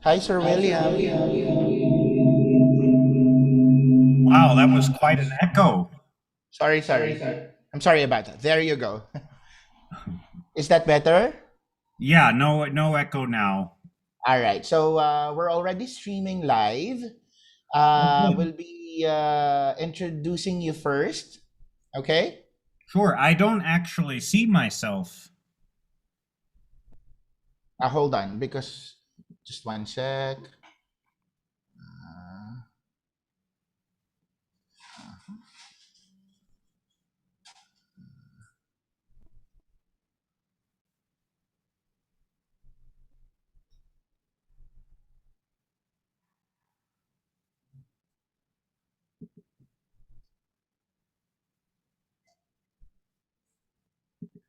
Hi, Sir William. Wow, that was quite an echo. Sorry. I'm sorry about that. There you go. Is that better? Yeah, no echo now. All right. So we're already streaming live. Okay. We'll be introducing you first. Okay. Sure, I don't actually see myself. Hold on, because just one sec. Uh,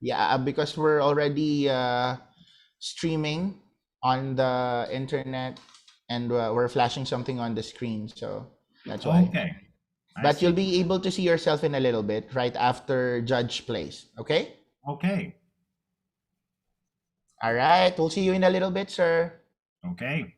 yeah, because we're already streaming on the internet, and we're flashing something on the screen, so that's why. Okay, I But you'll see. be able to see yourself in a little bit right after Judge plays. Okay? Okay, All right. We'll see you in a little bit, sir. okay.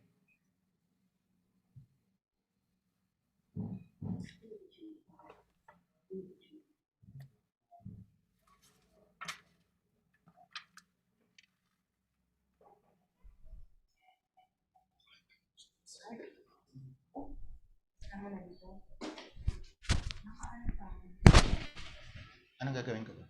Anong gagawin ko ba?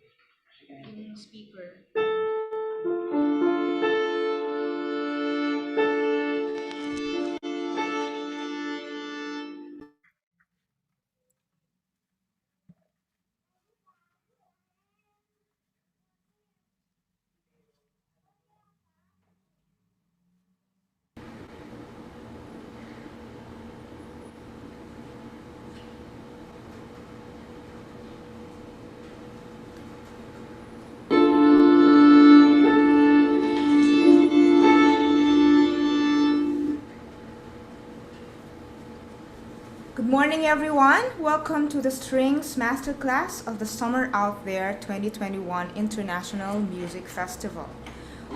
Good morning, everyone. Welcome to the Strings Masterclass of the Summer Out There 2021 International Music Festival.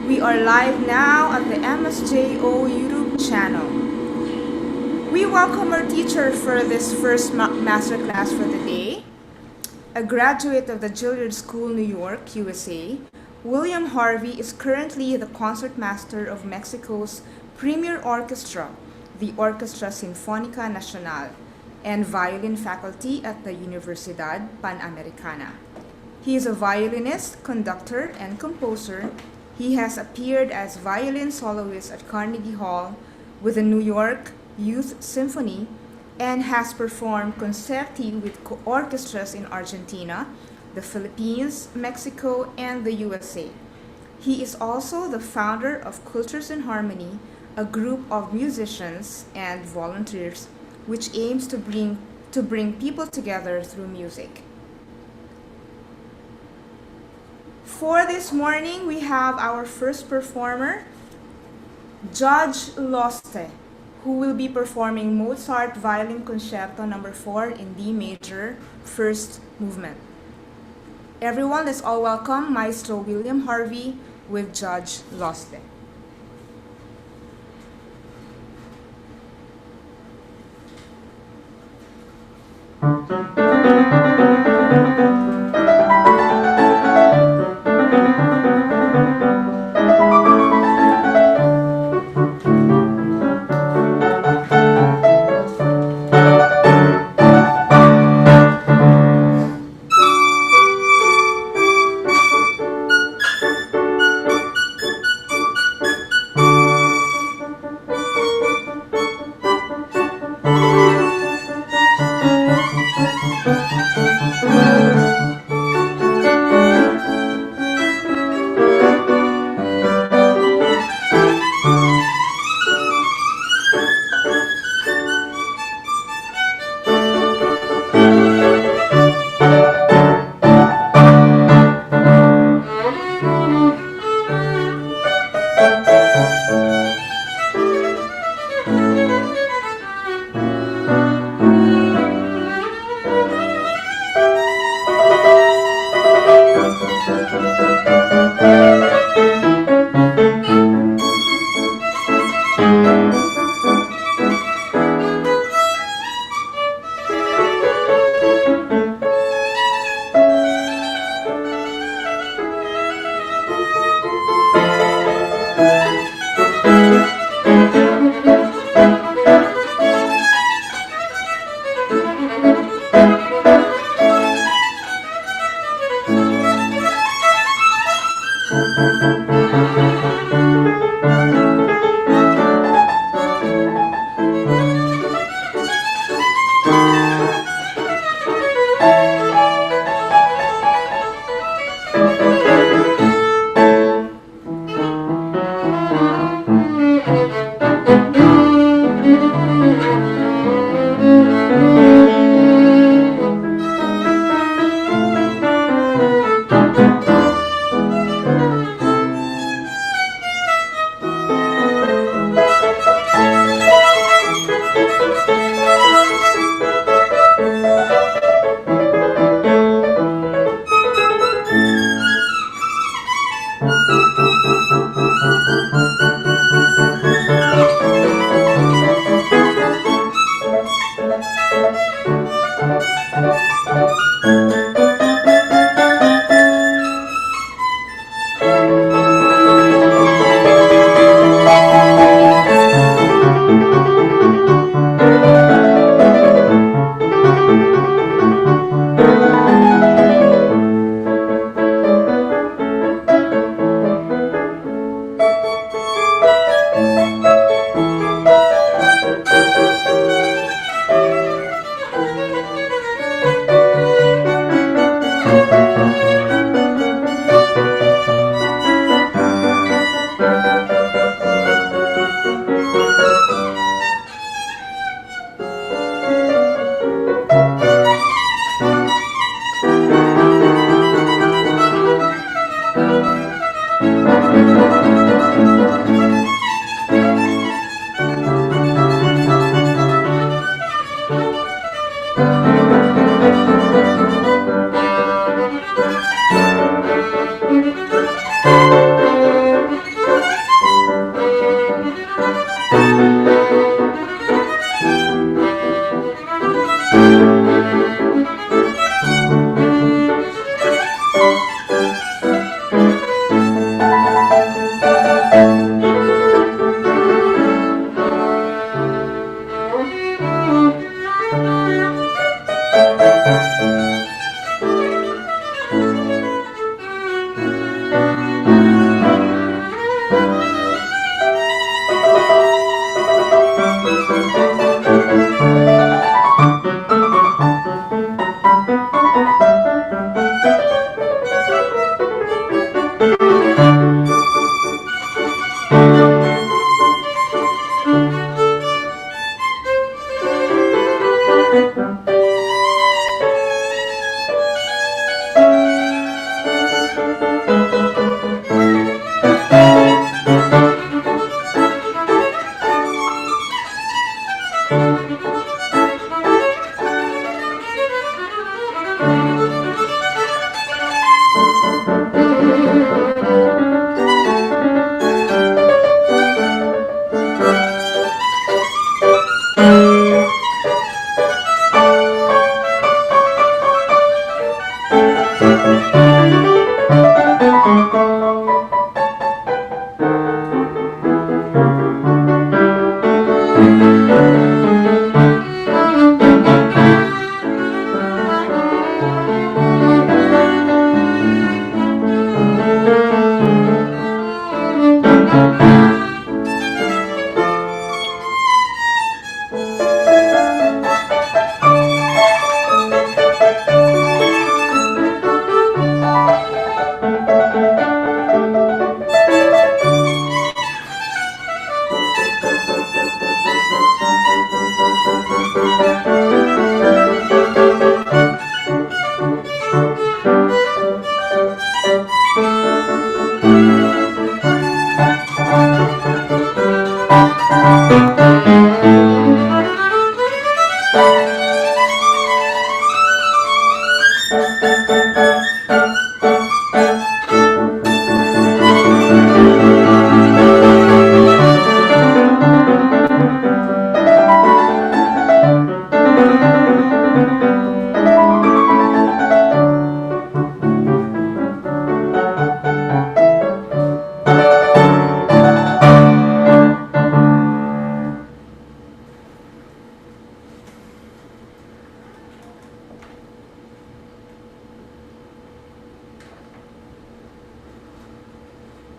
We are live now at the MSJO YouTube channel. We welcome our teacher for this first masterclass for the day. A graduate of the Juilliard School, New York, USA, William Harvey is currently the concertmaster of Mexico's premier orchestra, the Orquesta Sinfónica Nacional, and violin faculty at the Universidad Panamericana. He is a violinist, conductor, and composer. He has appeared as violin soloist at Carnegie Hall with the New York Youth Symphony and has performed concerti with orchestras in Argentina, the Philippines, Mexico, and the USA. He is also the founder of Cultures in Harmony, a group of musicians and volunteers which aims to bring people together through music. For this morning, we have our first performer, Judge Loste, who will be performing Mozart Violin Concerto No. 4 in D major, first movement. Everyone, let's all welcome Maestro William Harvey with Judge Loste.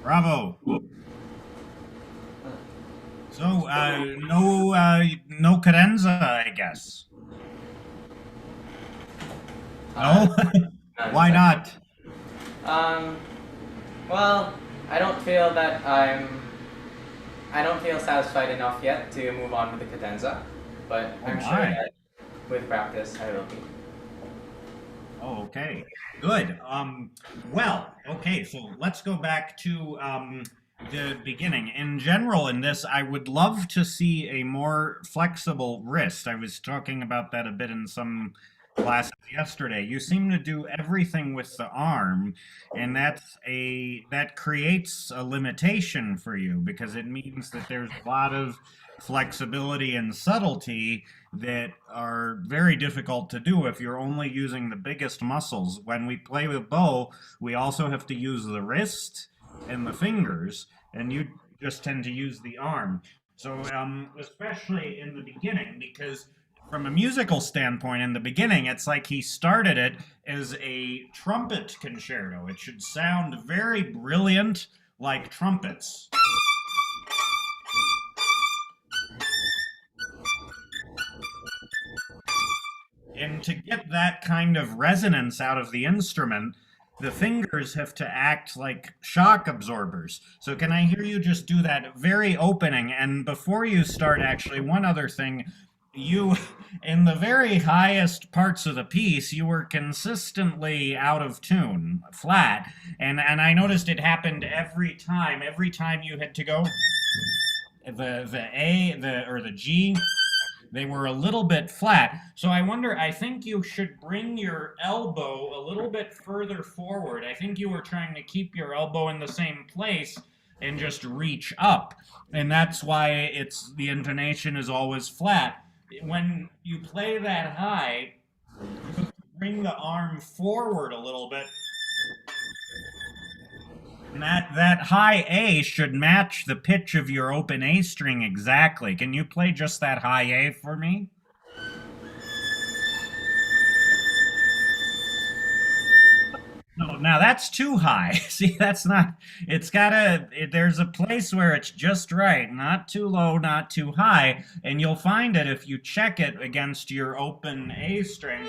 Bravo. So, no cadenza, I guess. No? Why not? Well, I don't feel that I'm I don't feel satisfied enough yet to move on with the cadenza, but I'm sure my. that with practice I will be. Oh, okay. Good. Well, okay, so let's go back to the beginning. In general, in this, I would love to see a more flexible wrist. I was talking about that a bit in some classes yesterday. You seem to do everything with the arm, and that creates a limitation for you because it means that there's a lot of flexibility and subtlety that are very difficult to do if you're only using the biggest muscles. When we play with bow, we also have to use the wrist and the fingers, and you just tend to use the arm. So, especially in the beginning, because from a musical standpoint, in the beginning, it's like he started it as a trumpet concerto. It should sound very brilliant like trumpets. And to get that kind of resonance out of the instrument, the fingers have to act like shock absorbers. So, can I hear you just do that very opening? And before you start, actually, one other thing. You, in the very highest parts of the piece, you were consistently out of tune, flat. And I noticed it happened every time. Every time you had to go the A, the G, they were a little bit flat. So I wonder, I think you should bring your elbow a little bit further forward. I think you were trying to keep your elbow in the same place and just reach up. And that's why the intonation is always flat. When you play that high, you bring the arm forward a little bit. And that high A should match the pitch of your open A string exactly. Can you play just that high A for me? No, now that's too high. See, that's not, there's a place where it's just right, not too low, not too high, and you'll find it if you check it against your open A string.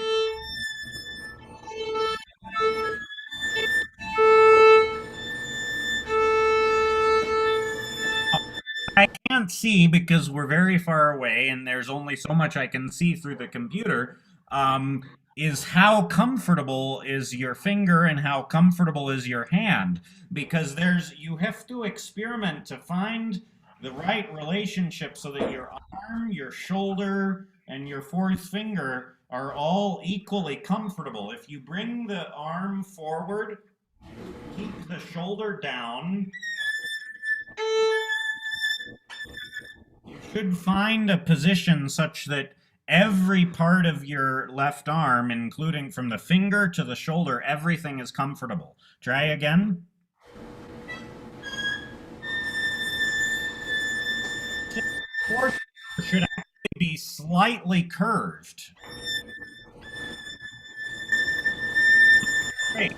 I can't see because we're very far away and there's only so much I can see through the computer. Is how comfortable is your finger and how comfortable is your hand? Because you have to experiment to find the right relationship so that your arm, your shoulder, and your fourth finger are all equally comfortable. If you bring the arm forward, keep the shoulder down, you should find a position such that every part of your left arm, including from the finger to the shoulder, everything is comfortable. Try again. Fourth should actually be slightly curved. Great.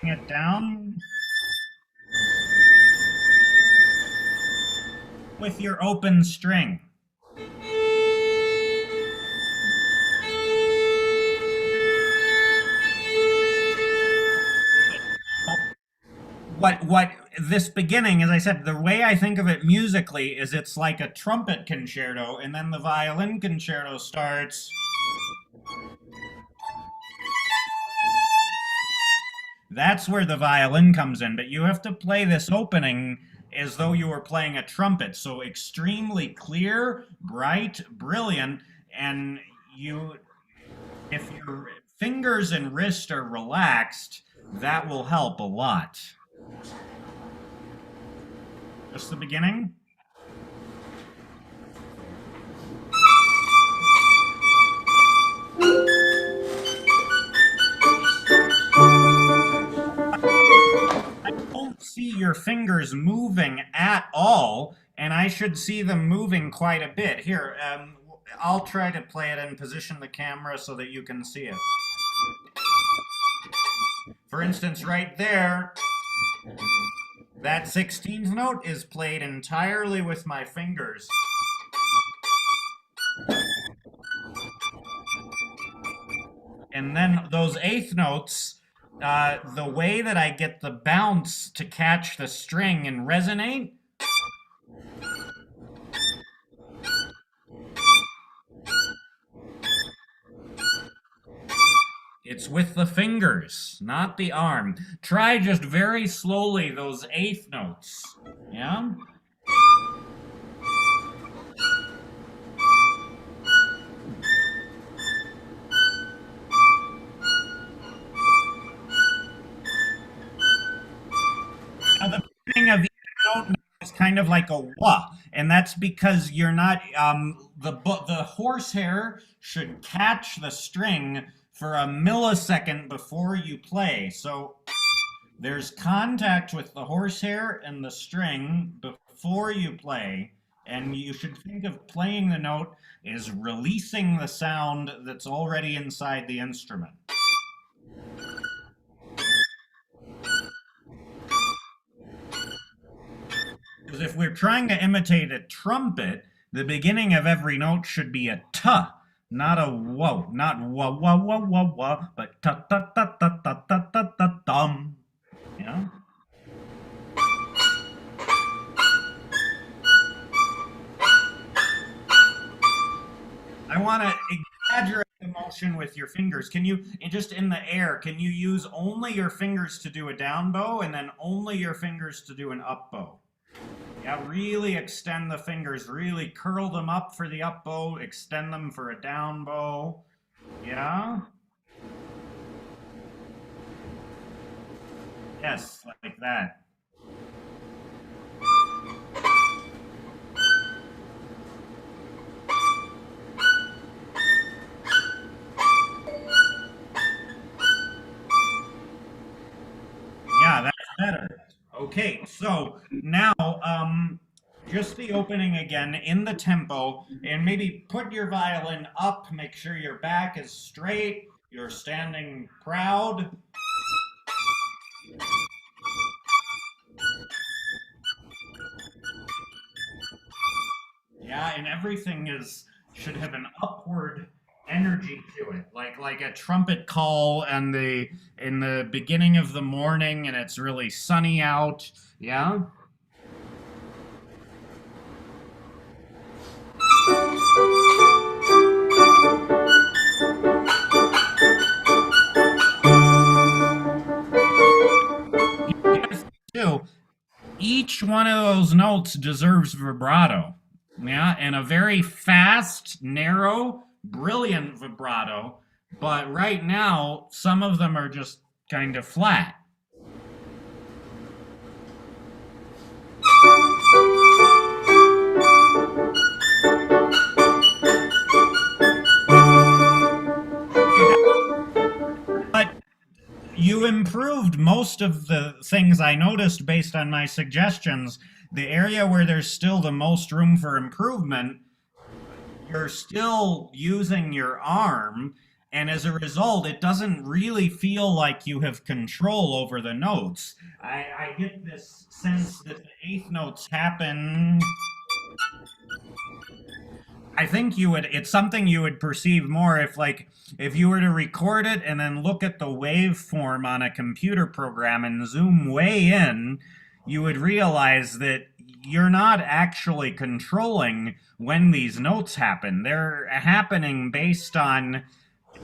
Bring it down. With your open string. What this beginning, as I said, the way I think of it musically is it's like a trumpet concerto, and then the violin concerto starts. That's where the violin comes in, but you have to play this opening as though you were playing a trumpet. So extremely clear, bright, brilliant, and if your fingers and wrist are relaxed, that will help a lot. Just the beginning. I don't see your fingers moving at all, and I should see them moving quite a bit. Here, I'll try to play it and position the camera so that you can see it. For instance, right there, that 16th note is played entirely with my fingers. And then those eighth notes the way that I get the bounce to catch the string and resonate, it's with the fingers, not the arm. Try just very slowly those eighth notes. Yeah? Now, the beginning of each note is kind of like a wah, and that's because you're not, the horsehair should catch the string for a millisecond before you play. So there's contact with the horsehair and the string before you play, and you should think of playing the note as releasing the sound that's already inside the instrument. Because if we're trying to imitate a trumpet, the beginning of every note should be a tuh, not a whoa, not wah wah wah wah wah, but ta ta ta ta ta ta ta ta dum. Yeah. I want to exaggerate the motion with your fingers. Can you, just in the air, can you use only your fingers to do a down bow and then only your fingers to do an up bow? Yeah, really extend the fingers, really curl them up for the up bow, extend them for a down bow. Yeah? Yes, like that. Yeah, that's better. Okay, so now just the opening again in the tempo, and maybe put your violin up, make sure your back is straight, you're standing proud. Yeah, and everything should have an upward energy to it, like a trumpet call and in the beginning of the morning and it's really sunny out. Yeah. Too, each one of those notes deserves vibrato. Yeah, and a very fast, narrow, brilliant vibrato, but right now some of them are just kind of flat. But you improved most of the things I noticed based on my suggestions. The area where there's still the most room for improvement, you're still using your arm, and as a result, it doesn't really feel like you have control over the notes. I get this sense that the eighth notes happen. I think it's something you would perceive more if you were to record it and then look at the waveform on a computer program and zoom way in, you would realize that you're not actually controlling when these notes happen. They're happening based on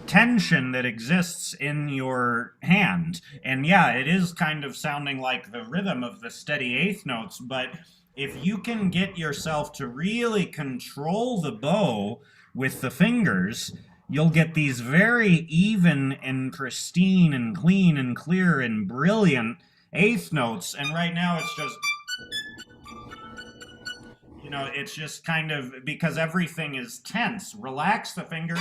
tension that exists in your hand. And yeah, it is kind of sounding like the rhythm of the steady eighth notes, but if you can get yourself to really control the bow with the fingers, you'll get these very even and pristine and clean and clear and brilliant eighth notes. And right now it's just, it's just kind of because everything is tense. Relax the fingers.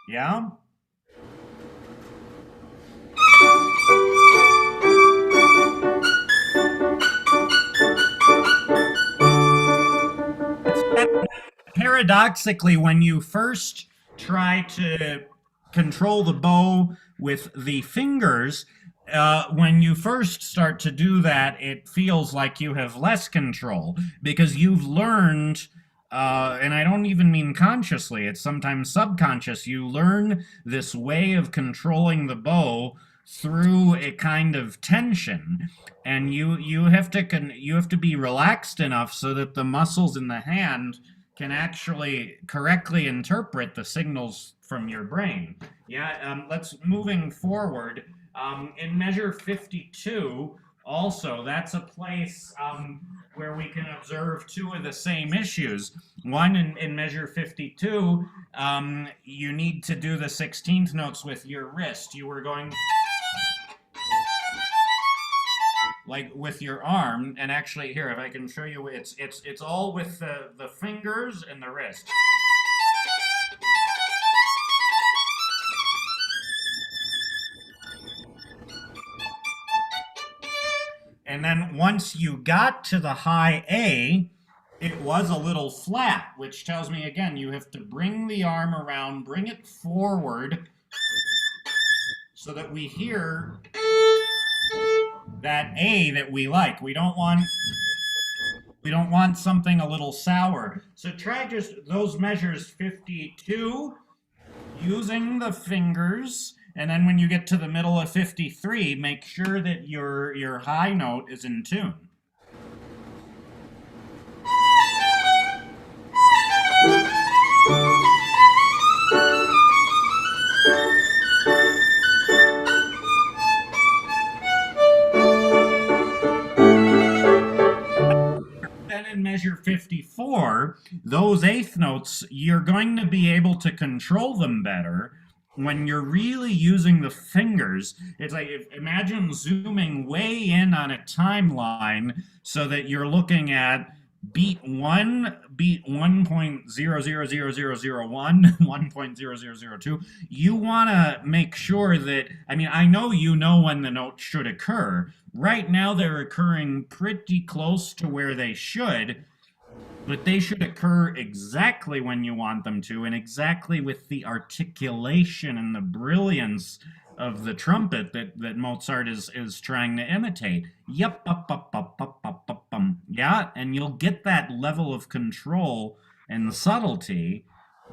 Yeah? Paradoxically, when you first try to control the bow with the fingers, when you first start to do that, it feels like you have less control because you've learned and I don't even mean consciously, it's sometimes subconscious. You learn this way of controlling the bow through a kind of tension, and you have to you have to be relaxed enough so that the muscles in the hand can actually correctly interpret the signals from your brain. Yeah, let's moving forward. In measure 52, also, that's a place where we can observe two of the same issues. One, in measure 52, you need to do the 16th notes with your wrist. You were going like with your arm, and actually here, if I can show you, it's all with the fingers and the wrist. And then once you got to the high A, it was a little flat, which tells me again, you have to bring the arm around, bring it forward so that we hear that A that we like. We don't want something a little sour. So try just those measures 52 using the fingers, and then when you get to the middle of 53, make sure that your high note is in tune. Then in measure 54, those eighth notes, you're going to be able to control them better when you're really using the fingers. It's like, imagine zooming way in on a timeline so that you're looking at beat 1.0000001, 1.0002. You want to make sure that, I mean, I know you know when the note should occur. Right now they're occurring pretty close to where they should, but they should occur exactly when you want them to, and exactly with the articulation and the brilliance of the trumpet that Mozart is trying to imitate. Yup, up, up, up, up, up, up, yeah, and you'll get that level of control and subtlety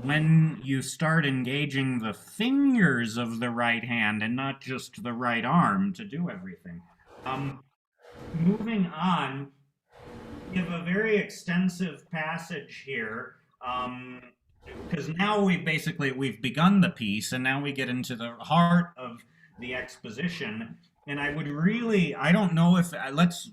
when you start engaging the fingers of the right hand and not just the right arm to do everything. Moving on, we have a very extensive passage here, because now we've begun the piece, and now we get into the heart of the exposition. And I don't know if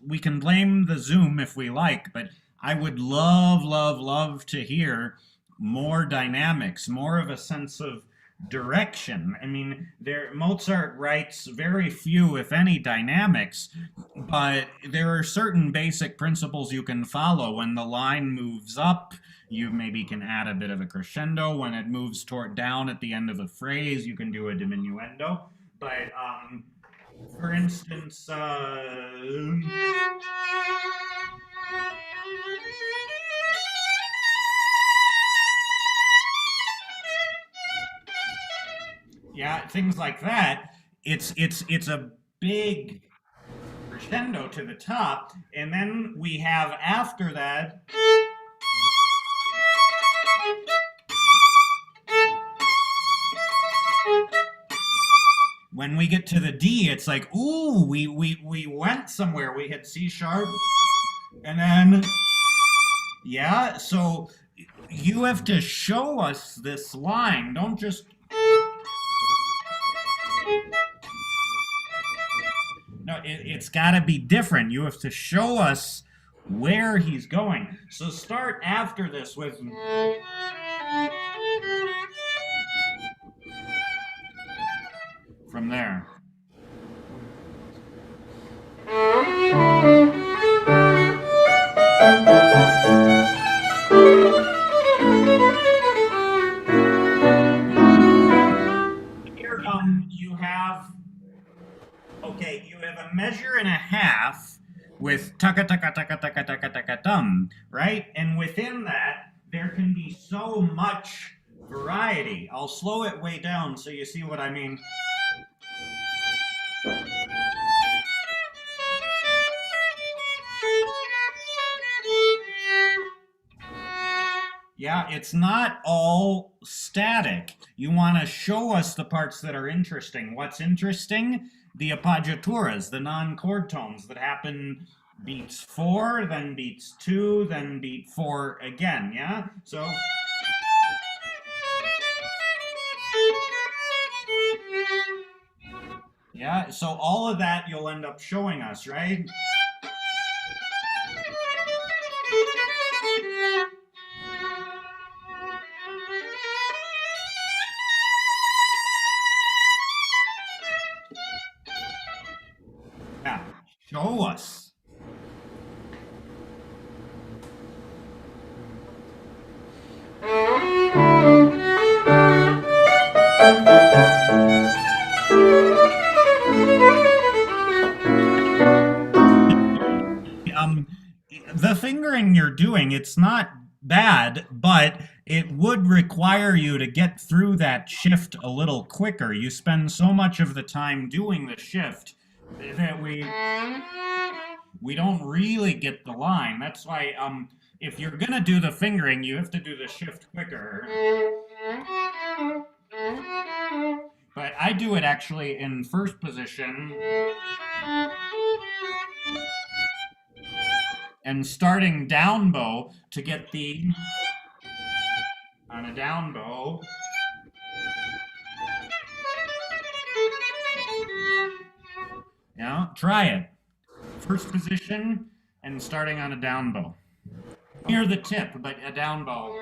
we can blame the Zoom if we like, but I would love to hear more dynamics, more of a sense of direction. I mean, Mozart writes very few, if any, dynamics, but there are certain basic principles you can follow. When the line moves up, you maybe can add a bit of a crescendo. When it moves toward down at the end of a phrase, you can do a diminuendo. But for instance, yeah, things like that. It's a big crescendo to the top, and then we have after that when we get to the D, it's like, ooh, we went somewhere. We hit C sharp, and then yeah. So you have to show us this line. Don't just no. It's got to be different. You have to show us where he's going. So start after this with. From there. Here you have a measure and a half with taka taka taka taka taka taka tum, right? And within that, there can be so much variety. I'll slow it way down so you see what I mean. Yeah, it's not all static. You want to show us the parts that are interesting. What's interesting? The appoggiaturas, the non-chord tones that happen beats 4, then beats 2, then beat 4 again, yeah? So yeah, so all of that you'll end up showing us, right? Yeah, show us. Um, the fingering you're doing, it's not bad, but it would require you to get through that shift a little quicker. You spend so much of the time doing the shift that we don't really get the line. That's why if you're gonna do the fingering, you have to do the shift quicker. But I do it actually in first position and starting down bow to get the on a down bow. Yeah, try it. First position and starting on a down bow. Near the tip, but a down bow.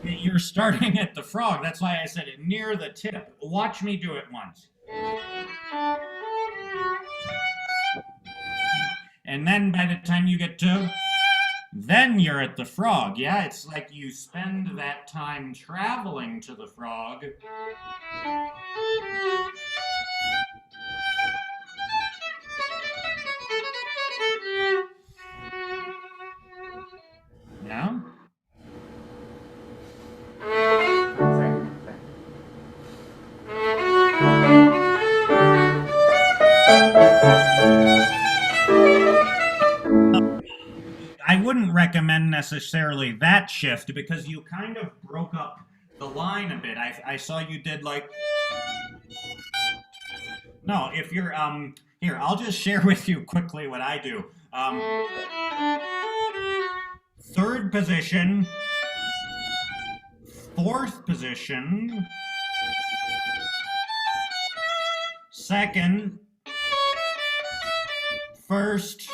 You're starting at the frog. That's why I said it near the tip. Watch me do it once. And then by the time you get to, then you're at the frog. Yeah, it's like you spend that time traveling to the frog. Yeah? I wouldn't recommend necessarily that shift because you kind of broke up the line a bit. I saw you did like. No, if you're here, I'll just share with you quickly what I do. Third position, fourth position, second, first,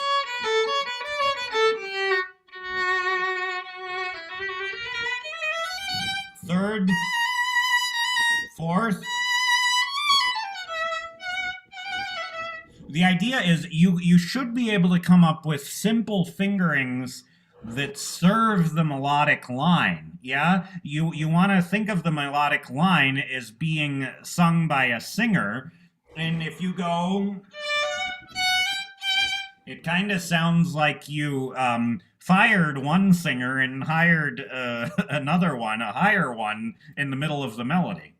third, fourth. The idea is you should be able to come up with simple fingerings that serve the melodic line. Yeah, you want to think of the melodic line as being sung by a singer, and if you go, it kind of sounds like you fired one singer and hired another one, a higher one, in the middle of the melody.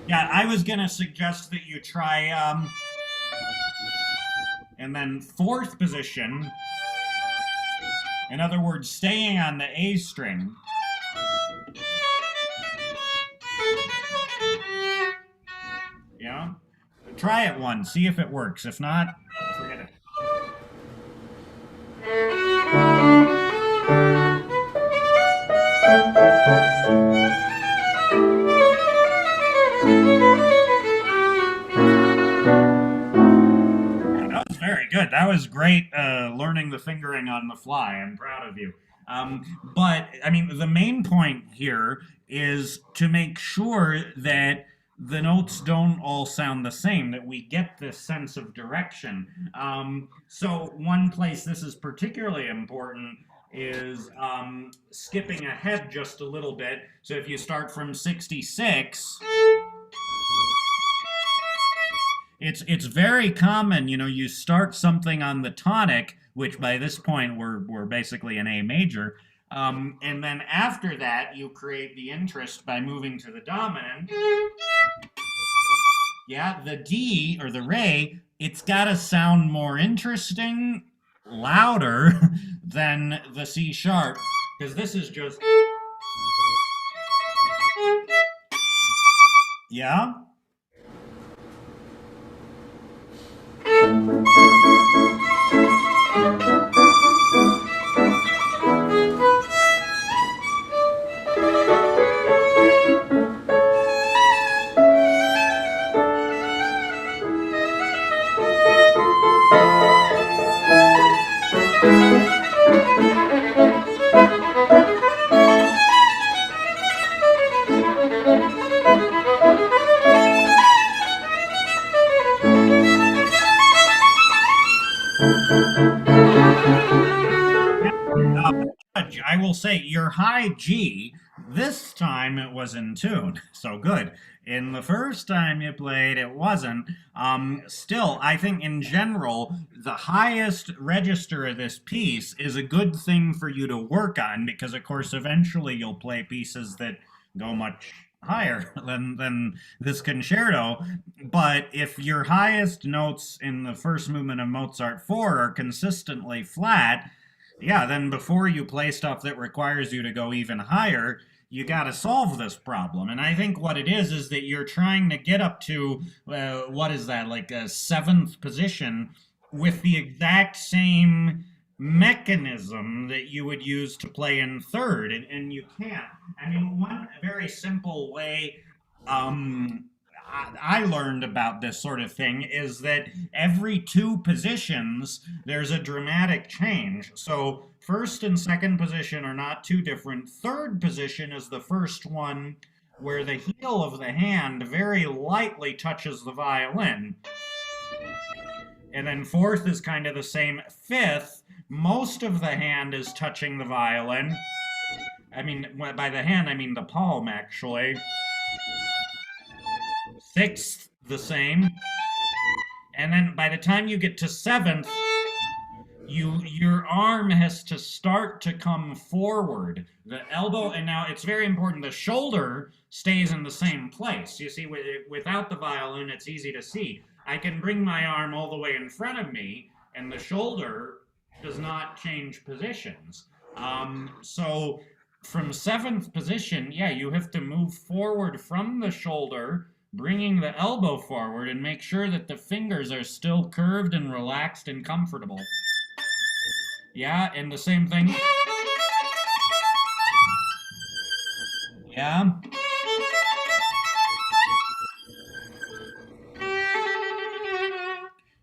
Yeah, I was gonna suggest that you try and then fourth position, in other words, staying on the A string. Yeah, try it once, see if it works. If not, forget it. That was very good. That was great learning the fingering on the fly. I'm proud of you. But, I mean, the main point here is to make sure that the notes don't all sound the same, that we get this sense of direction. So one place this is particularly important is skipping ahead just a little bit. So if you start from 66, it's very common, you start something on the tonic, which by this point we're basically in A major, and then after that you create the interest by moving to the dominant. Yeah, the D or the Re, it's got to sound more interesting, louder than the C sharp, because this is just, yeah. I will say your high G, this time it was in tune. So good. In the first time you played, it wasn't. Still, I think in general, the highest register of this piece is a good thing for you to work on because, of course, eventually you'll play pieces that go much higher than this concerto. But if your highest notes in the first movement of Mozart 4 are consistently flat, yeah, then before you play stuff that requires you to go even higher, you got to solve this problem. And I think what it is that you're trying to get up to, what is that, like a seventh position with the exact same mechanism that you would use to play in third. And you can't. I mean, one very simple way I learned about this sort of thing is that every two positions there's a dramatic change. So first and second position are not too different. Third position is the first one where the heel of the hand very lightly touches the violin. And then fourth is kind of the same. Fifth, most of the hand is touching the violin. I mean, by the hand, I mean the palm, actually. Sixth, the same. And then by the time you get to seventh, your arm has to start to come forward. The elbow, and now it's very important, the shoulder stays in the same place. You see, without the violin, it's easy to see. I can bring my arm all the way in front of me, and the shoulder does not change positions. So from seventh position, yeah, you have to move forward from the shoulder, bringing the elbow forward and make sure that the fingers are still curved and relaxed and comfortable. Yeah, and the same thing. Yeah.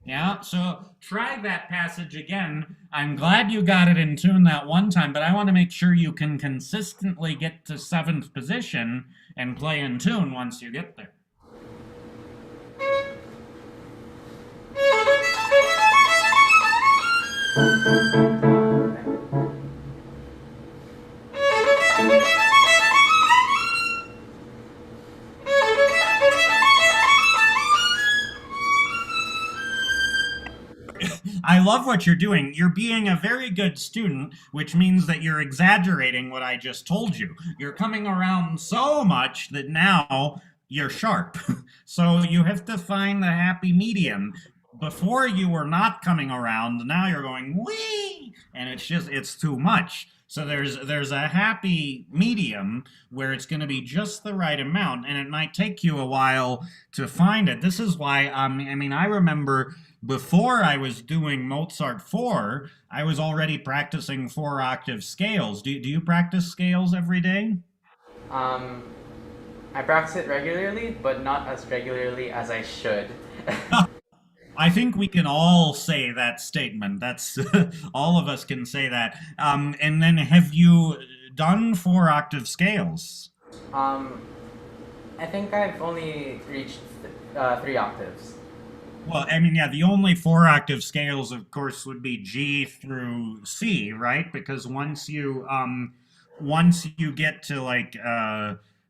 Yeah, so try that passage again. I'm glad you got it in tune that one time, but I want to make sure you can consistently get to seventh position and play in tune once you get there. I love what you're doing. You're being a very good student, which means that you're exaggerating what I just told you. You're coming around so much that now you're sharp. So you have to find the happy medium. Before you were not coming around, now you're going wee, and it's too much. So there's a happy medium where it's going to be just the right amount, and it might take you a while to find it. This is why I mean, I remember before I was doing Mozart 4, I was already practicing 4-octave scales. Do you practice scales every day? I practice it regularly, but not as regularly as I should. I think we can all say that statement. That's all of us can say that. And then have you done 4-octave scales? I think I've only reached 3 octaves. Well, I mean, yeah, the only 4-octave scales, of course, would be G through C, right? Because once you get to like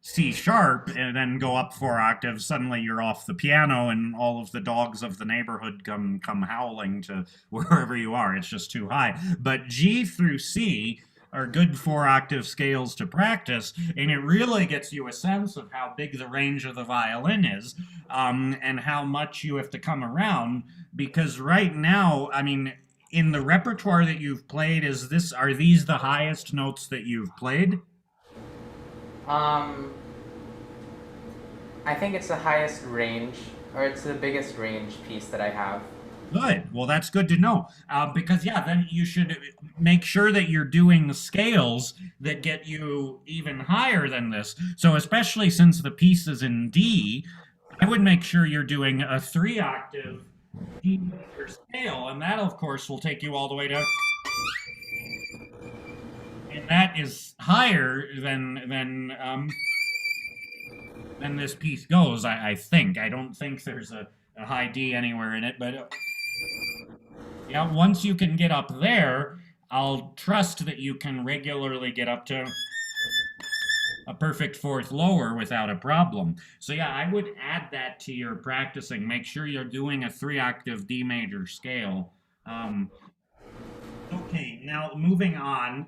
C sharp and then go up 4 octaves, suddenly you're off the piano and all of the dogs of the neighborhood come howling to wherever you are. It's just too high. But G through C are good 4 octave scales to practice, and it really gets you a sense of how big the range of the violin is, and how much you have to come around. Because right now, I mean, in the repertoire that you've played, are these the highest notes that you've played? I think it's the highest range, or it's the biggest range piece that I have. Good. Well, that's good to know. Because, yeah, then you should make sure that you're doing scales that get you even higher than this. So, especially since the piece is in D, I would make sure you're doing a 3 octave D major scale. And that, of course, will take you all the way to. And that is higher than this piece goes, I think. I don't think there's a high D anywhere in it, but yeah, once you can get up there, I'll trust that you can regularly get up to a perfect fourth lower without a problem. So yeah, I would add that to your practicing. Make sure you're doing a 3 octave D major scale. Okay, now moving on.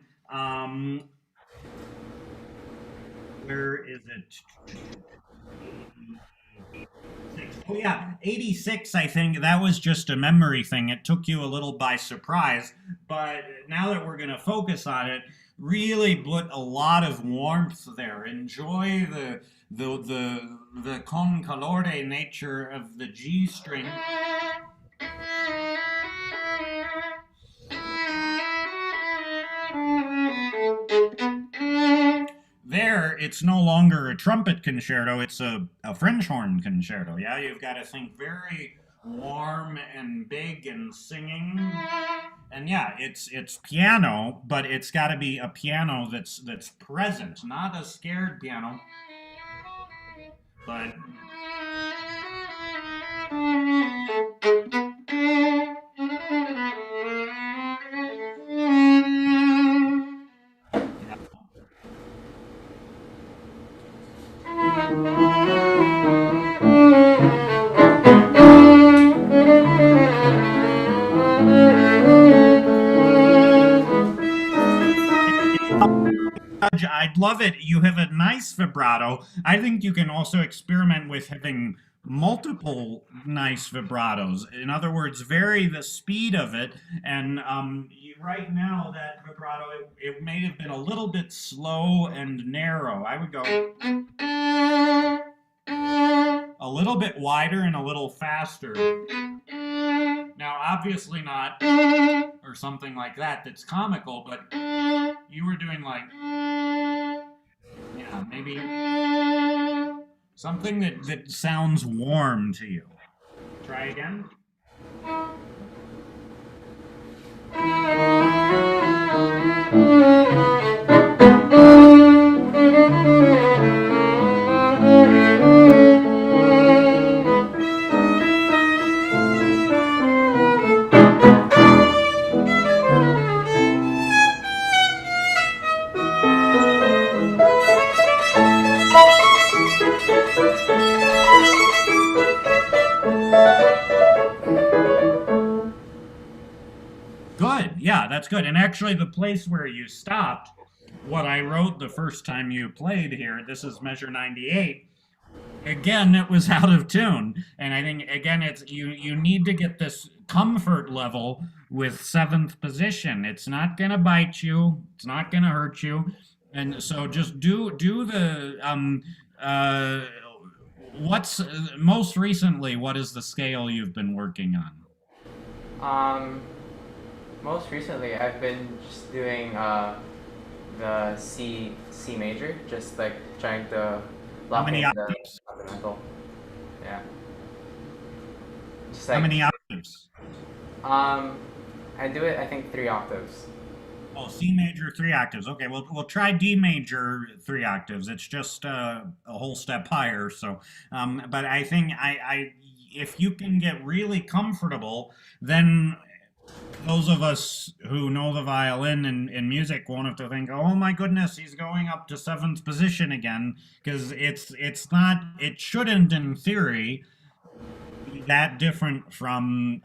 Where is it? Oh yeah, 86, I think that was just a memory thing. It took you a little by surprise, but now that we're going to focus on it, really put a lot of warmth there. Enjoy the con colore nature of the G string. There, it's no longer a trumpet concerto, it's a French horn concerto. Yeah, you've got to think very warm and big and singing. And yeah, it's piano, but it's got to be a piano that's present, not a scared piano. But I'd love it. You have a nice vibrato. I think you can also experiment with having multiple nice vibratos. In other words, vary the speed of it. And right now, that vibrato, it may have been a little bit slow and narrow. I would go a little bit wider and a little faster. Now, obviously not, or something like that that's comical, but you were doing like, yeah, maybe something that sounds warm to you. Try again. Good. Yeah, that's good. And actually, the place where you stopped, what I wrote the first time you played here, this is measure 98. Again, it was out of tune. And I think, again, it's you need to get this comfort level with seventh position. It's not going to bite you. It's not going to hurt you. And so just do the what's most recently, what is the scale you've been working on? Most recently, I've been just doing the C major, just like trying to How lock in many the octaves? fundamental. Yeah. Just How like many octaves? I do it, I think 3 octaves. Oh, C major, 3 octaves. Okay, we'll try D major, 3 octaves. It's just a whole step higher. So, but I think I if you can get really comfortable, then those of us who know the violin in music won't have to think, oh my goodness, he's going up to seventh position again, because it's not, it shouldn't in theory be that different from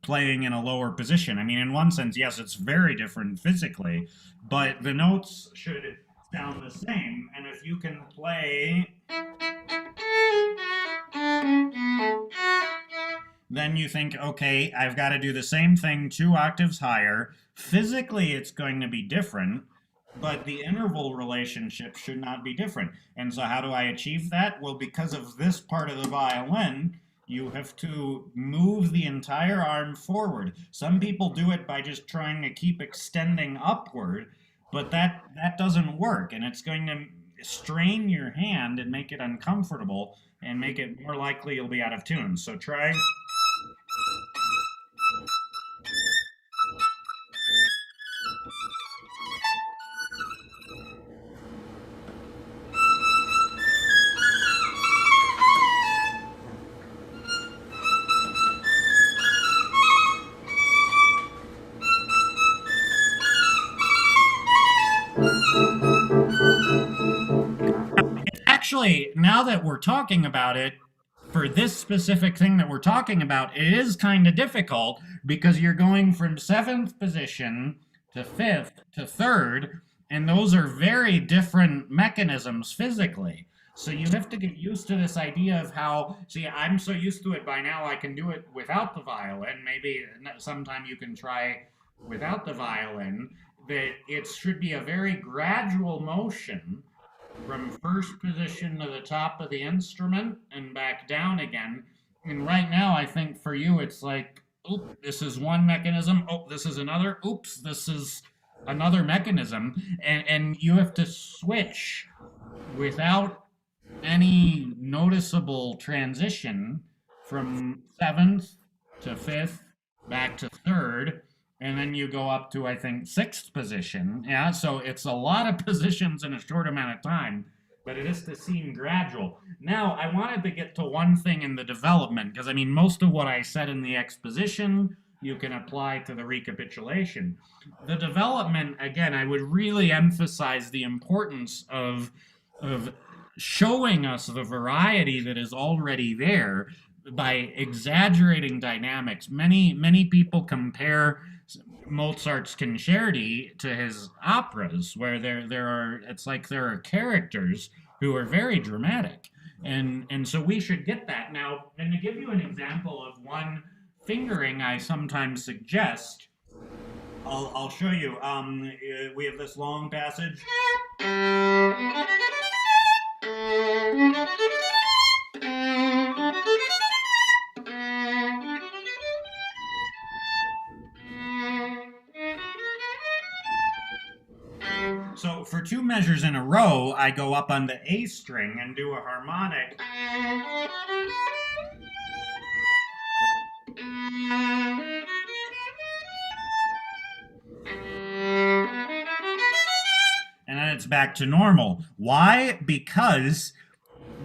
playing in a lower position. I mean, in one sense, yes, it's very different physically, but the notes should sound the same. And if you can play, then you think, okay, I've got to do the same thing 2 octaves higher. Physically, it's going to be different, but the interval relationship should not be different. And so, how do I achieve that? Well, because of this part of the violin, you have to move the entire arm forward. Some people do it by just trying to keep extending upward, but that doesn't work, and it's going to strain your hand and make it uncomfortable and make it more likely you'll be out of tune. So try. Actually, now that we're talking about it, for this specific thing that we're talking about, it is kind of difficult because you're going from seventh position to fifth to third, and those are very different mechanisms physically. So you have to get used to this idea of how, see, I'm so used to it by now, I can do it without the violin. Maybe sometime you can try without the violin, that it should be a very gradual motion from first position to the top of the instrument and back down again. And right now, I think for you, it's like, oop, this is one mechanism. Oh, this is another. Oops, this is another mechanism. And you have to switch without any noticeable transition from seventh to fifth, back to third, and then you go up to, I think, sixth position. Yeah, so it's a lot of positions in a short amount of time, but it is to seem gradual. Now, I wanted to get to one thing in the development, because I mean, most of what I said in the exposition, you can apply to the recapitulation. The development, again, I would really emphasize the importance of showing us the variety that is already there by exaggerating dynamics. Many people compare Mozart's concerti to his operas, where there are, it's like there are characters who are very dramatic, and so we should get that. Now, and to give you an example of one fingering I sometimes suggest, I'll show you. We have this long passage. So for 2 measures in a row, I go up on the A string and do a harmonic. And then it's back to normal. Why? Because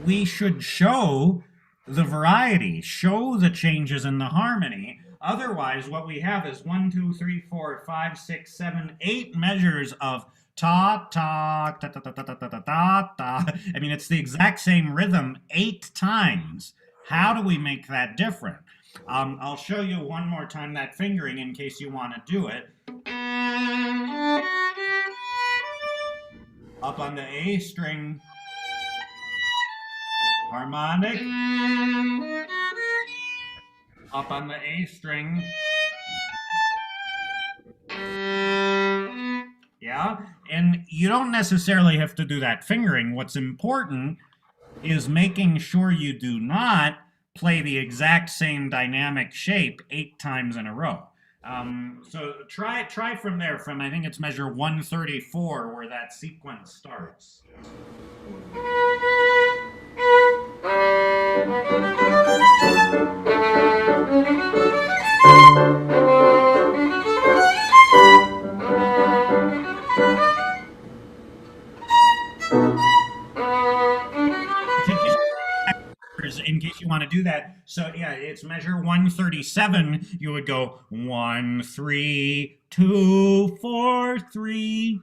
we should show the variety, show the changes in the harmony. Otherwise, what we have is 1, 2, 3, 4, 5, 6, 7, 8 measures of ta ta ta ta ta ta ta ta ta ta. I mean, it's the exact same rhythm 8 times. How do we make that different? I'll show you one more time that fingering in case you want to do it. Up on the A string, harmonic. Up on the A string. Yeah, and you don't necessarily have to do that fingering. What's important is making sure you do not play the exact same dynamic shape 8 times in a row. So try from there, from I think it's measure 134 where that sequence starts. in case you want to do that. So yeah, it's measure 137. You would go 1 3 2 4 3.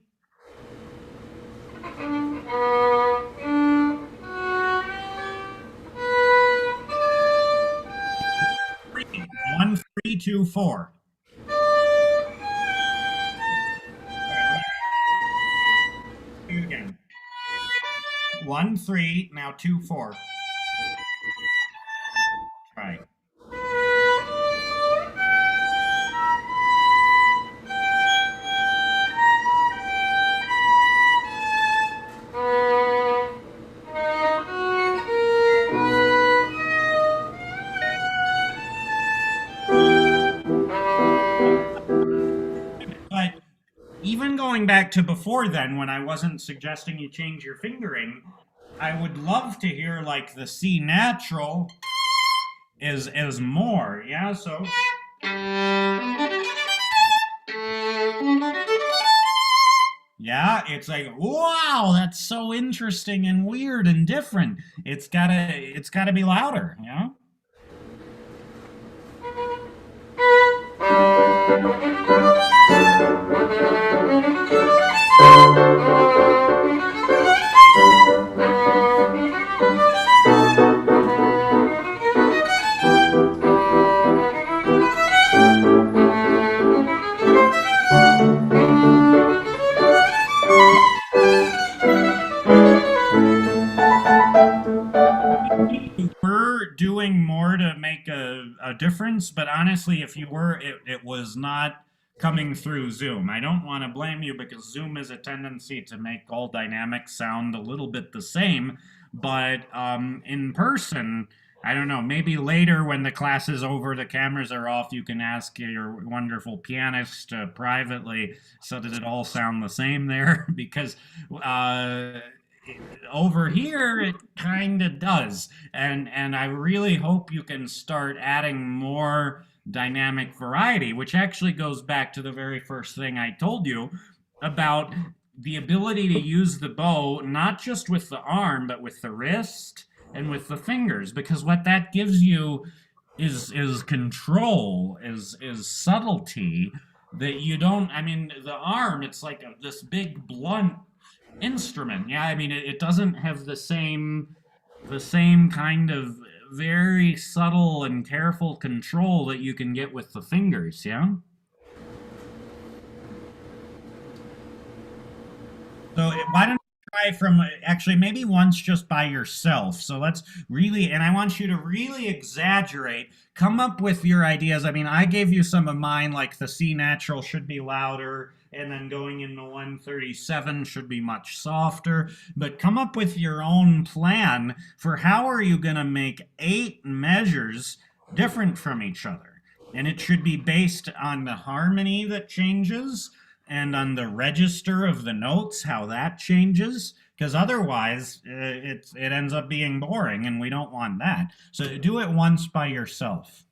1 3 2 4. Do it again. 1 3. Now 2 4. Try. But even going back to before then, when I wasn't suggesting you change your fingering, I would love to hear like the C natural is more. Yeah, so. Yeah, it's like, wow, that's so interesting and weird and different. It's gotta be louder, you know? We're doing more to make a difference, but honestly, if you were, it was not coming through Zoom. I don't want to blame you because Zoom has a tendency to make all dynamics sound a little bit the same, but in person, I don't know, maybe later when the class is over, the cameras are off, you can ask your wonderful pianist privately so that it all sound the same there because over here it kind of does, and I really hope you can start adding more dynamic variety, which actually goes back to the very first thing I told you about the ability to use the bow not just with the arm but with the wrist and with the fingers, because what that gives you is control, is subtlety that you don't. I mean, the arm, it's like this big blunt instrument. Yeah, I mean, it doesn't have the same kind of very subtle and careful control that you can get with the fingers. Yeah. So why don't you try from actually maybe once just by yourself? So let's really, and I want you to really exaggerate, come up with your ideas. I mean, I gave you some of mine, like the C natural should be louder, and then going into 137 should be much softer. But come up with your own plan for how are you going to make 8 measures different from each other. And it should be based on the harmony that changes and on the register of the notes, how that changes, because otherwise it ends up being boring, and we don't want that. So do it once by yourself.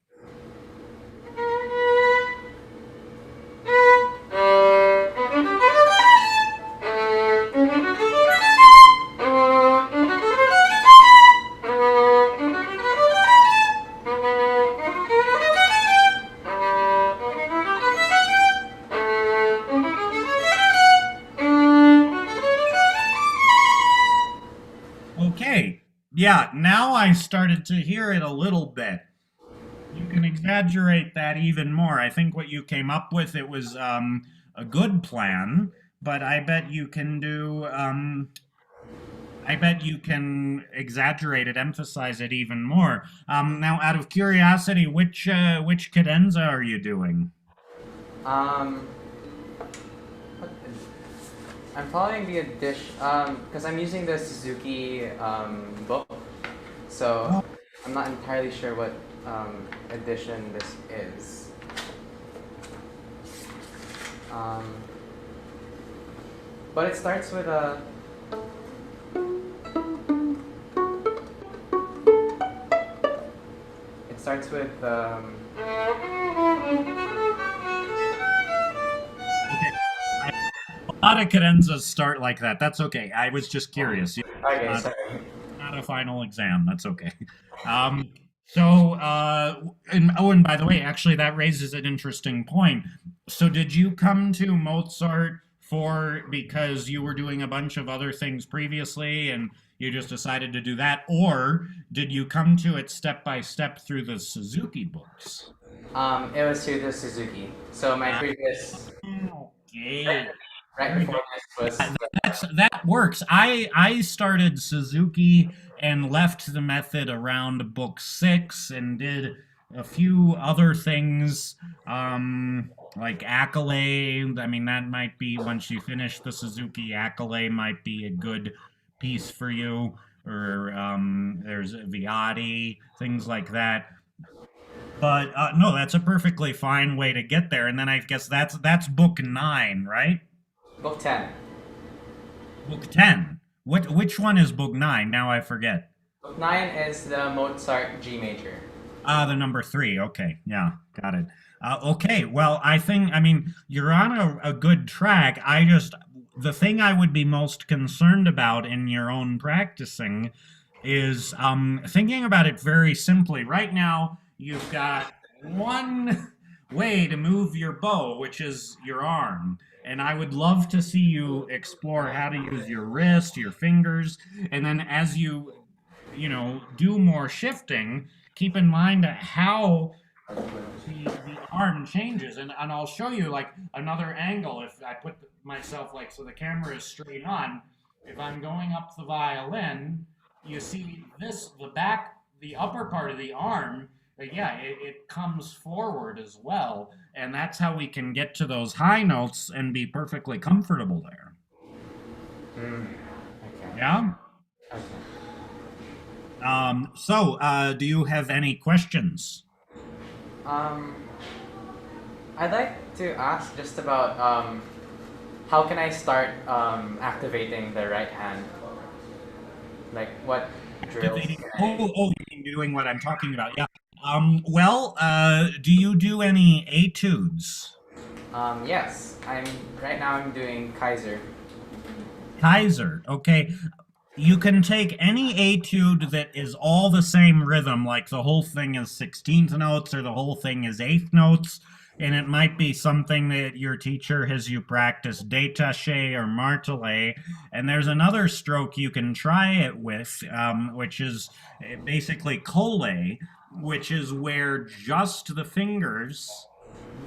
Okay, yeah, now I started to hear it a little bit. You can exaggerate that even more. I think what you came up with, it was a good plan, but I bet you can do, I bet you can exaggerate it, emphasize it even more. Now, out of curiosity, which cadenza are you doing? What I'm following the edition because I'm using the Suzuki book, so I'm not entirely sure what edition this is. But it starts with a. It starts with. A lot of cadenzas start like that. That's okay. I was just curious. Okay, sorry. not a final exam. That's okay. Um, and by the way, actually, that raises an interesting point. So, did you come to Mozart because you were doing a bunch of other things previously and you just decided to do that, or did you come to it step by step through the Suzuki books? It was through the Suzuki. So my previous, Okay. right Very before this was, That works. I started Suzuki and left the method around book 6 and did a few other things like Accolade. I mean, that might be once you finish the Suzuki, Accolade might be a good piece for you. Or there's Viati, things like that. But no, that's a perfectly fine way to get there. And then I guess that's book 9, right? book 10. Book 10. Which one is book 9? Now I forget. Book 9 is the Mozart G major. The number 3. Okay. Yeah, got it. Okay. Well, I mean, you're on a good track. The thing I would be most concerned about in your own practicing is thinking about it very simply. Right now, you've got one way to move your bow, which is your arm. And I would love to see you explore how to use your wrist, your fingers, and then as do more shifting, keep in mind how the arm changes. And I'll show you like another angle if I put myself like so the camera is straight on. If I'm going up the violin, you see the upper part of the arm, it comes forward as well. And that's how we can get to those high notes and be perfectly comfortable there. Okay. Yeah? Okay. Do you have any questions? I'd like to ask just about how can I start activating the right hand? Like what drills? You mean doing what I'm talking about? Yeah. Do you do any etudes? Yes. Right now I'm doing Kaiser. Kaiser, okay. You can take any etude that is all the same rhythm, like the whole thing is 16th notes or the whole thing is 8th notes, and it might be something that your teacher has you practice détaché or martelé, and there's another stroke you can try it with, which is basically collé, which is where just the fingers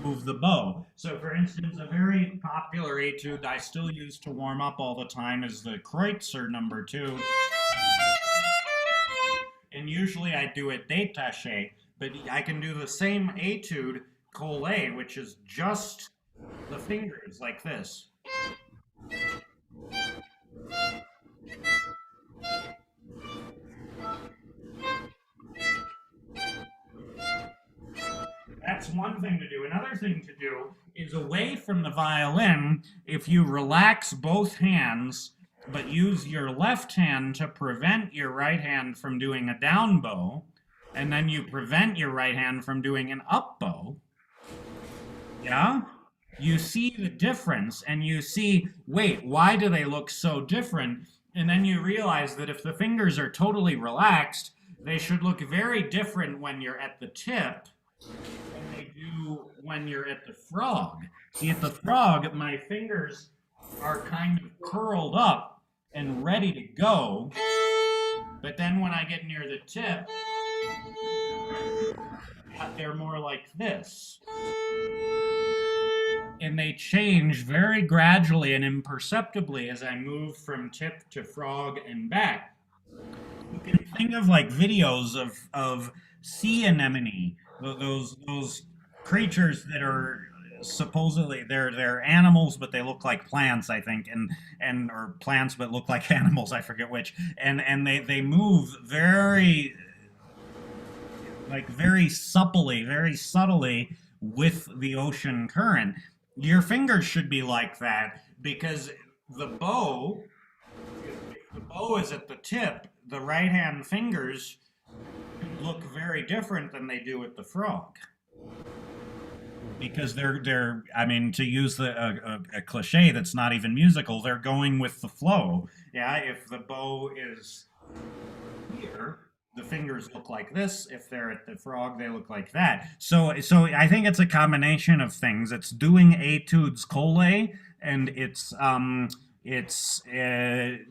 move the bow. So for instance, a very popular etude I still use to warm up all the time is the Kreutzer number 2. And usually I do it détaché, but I can do the same etude collé, which is just the fingers like this. That's one thing to do. Another thing to do is away from the violin, if you relax both hands, but use your left hand to prevent your right hand from doing a down bow, and then you prevent your right hand from doing an up bow, yeah? You see the difference, and you see, wait, why do they look so different? And then you realize that if the fingers are totally relaxed, they should look very different when you're at the tip than they do when you're at the frog. See, at the frog, my fingers are kind of curled up and ready to go. But then when I get near the tip, they're more like this. And they change very gradually and imperceptibly as I move from tip to frog and back. You can think of like videos of sea anemone, those creatures that are supposedly they're animals but they look like plants, I think, and or plants but look like animals, I forget which, and they move very supplely, very subtly with the ocean current. Your fingers should be like that because if the bow is at the tip, the right hand fingers look very different than they do at the frog. Because they're I mean, to use a cliche that's not even musical, they're going with the flow. Yeah, if the bow is the fingers look like this. If they're at the frog, they look like that. So I think it's a combination of things. It's doing etudes collae, and it's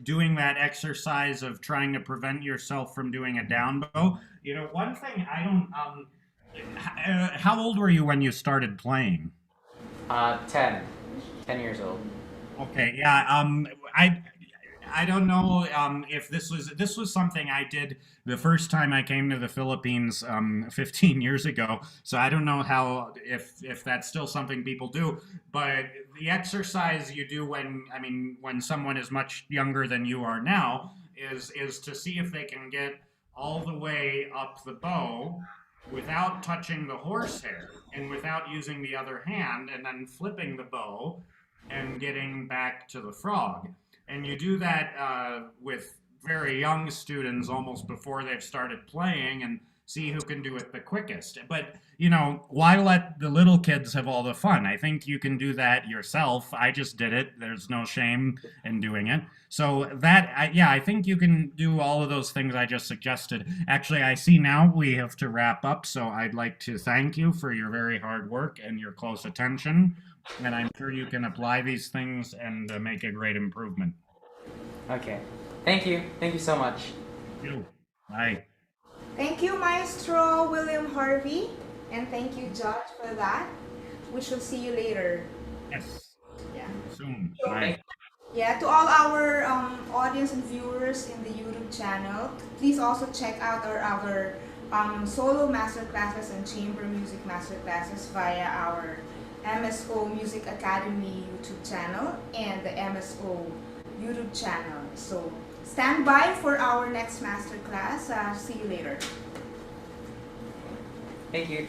doing that exercise of trying to prevent yourself from doing a down bow. You know, one thing I don't how old were you when you started playing? 10. 10 years old. Okay, yeah. I don't know if this was something I did the first time I came to the Philippines 15 years ago. So I don't know how if that's still something people do. But the exercise you do when someone is much younger than you are now is to see if they can get all the way up the bow without touching the horsehair and without using the other hand, and then flipping the bow and getting back to the frog. And you do that with very young students almost before they've started playing, and see who can do it the quickest. But, you know, why let the little kids have all the fun? I think you can do that yourself. I just did it. There's no shame in doing it. So yeah, I think you can do all of those things I just suggested. Actually, I see now we have to wrap up, so I'd like to thank you for your very hard work and your close attention. And I'm sure you can apply these things and make a great improvement. Okay. Thank you. Thank you so much. Thank you. Bye. Thank you, Maestro William Harvey, and thank you, Judge, for that. We shall see you later. Yes. Yeah. Soon. So, Bye. yeah, to all our audience and viewers in the YouTube channel, please also check out our other solo masterclasses and chamber music masterclasses via our MSO Music Academy YouTube channel and the MSO YouTube channel. So stand by for our next masterclass. See you later. Thank you.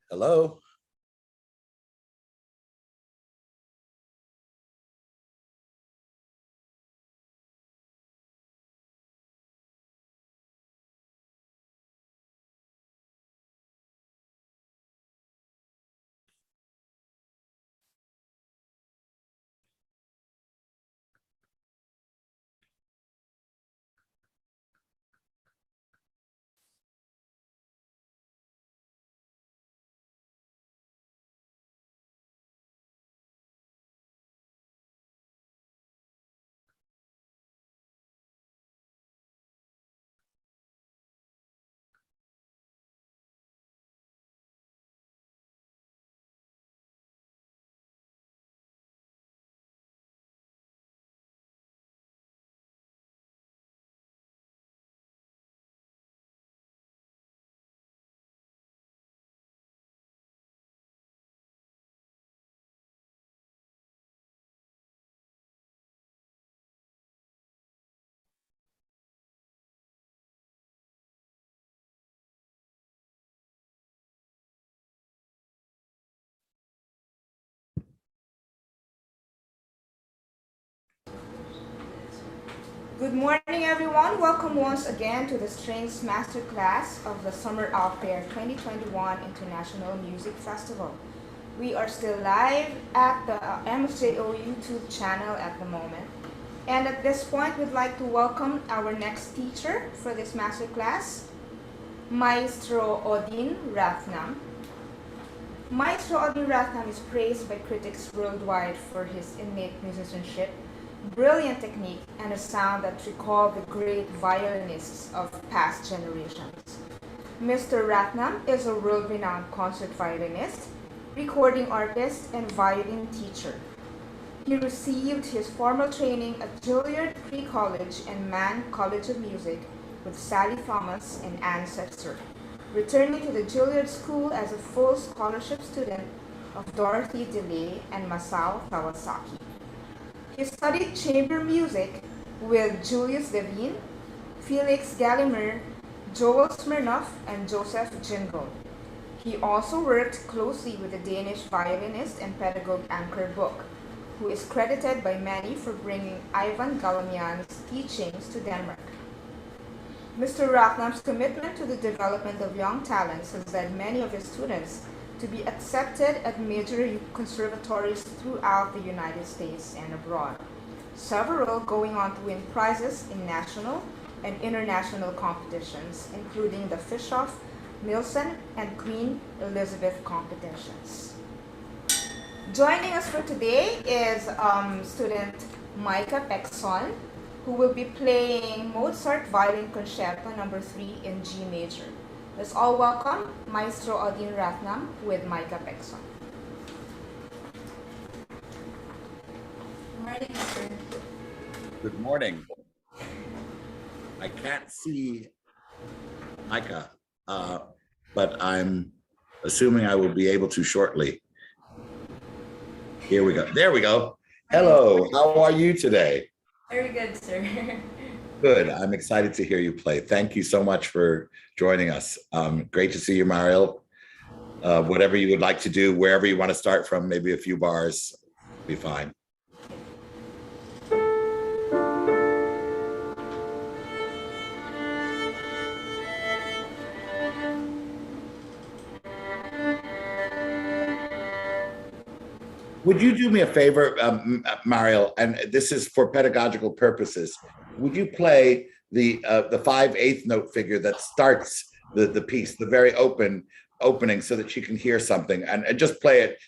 Hello? Good morning, everyone. Welcome once again to the Strings Masterclass of the Summer Out There 2021 International Music Festival. We are still live at the MSJO YouTube channel at the moment. And at this point, we'd like to welcome our next teacher for this masterclass, Maestro Odin Ratnam. Maestro Odin Ratnam is praised by critics worldwide for his innate musicianship, brilliant technique, and a sound that recalled the great violinists of past generations. Mr. Ratnam is a world-renowned concert violinist, recording artist, and violin teacher. He received his formal training at Juilliard Pre-College and Mann College of Music with Sally Thomas and Ancestor, returning to the Juilliard School as a full scholarship student of Dorothy DeLay and Masao Kawasaki. He studied chamber music with Julius Levine, Felix Gallimer, Joel Smirnoff, and Joseph Jingle. He also worked closely with the Danish violinist and pedagogue Anker Book, who is credited by many for bringing Ivan Galamian's teachings to Denmark. Mr. Ratnam's commitment to the development of young talents has led many of his students to be accepted at major conservatories throughout the United States and abroad, several going on to win prizes in national and international competitions, including the Fischoff, Nielsen, and Queen Elizabeth competitions. Joining us for today is student Micah Pexon, who will be playing Mozart Violin Concerto No. 3 in G major. Let's all welcome Maestro Odin Ratnam with Micah Pexon. Good morning, sir. Good morning. I can't see Micah, but I'm assuming I will be able to shortly. Here we go. There we go. Hello, how are you today? Very good, sir. Good. I'm excited to hear you play. Thank you so much for joining us. Great to see you, Mariel. Whatever you would like to do, wherever you want to start from, maybe a few bars, be fine. Would you do me a favor, Mariel, and this is for pedagogical purposes. Would you play the 5/8 note figure that starts the piece, the very opening, so that she can hear something, and just play it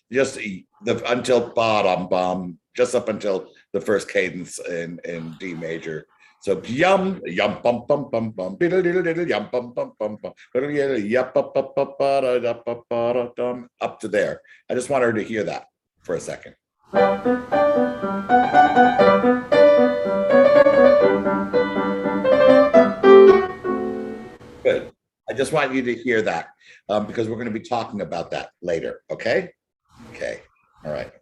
until ba-dum-bum, just up until the first cadence in D major. So yum yum bum bum bum bum diddle diddle diddle yum bum bum bum bum up to there. I just want her to hear that for a second. Good. I just want you to hear that because we're going to be talking about that later. Okay? Okay. All right.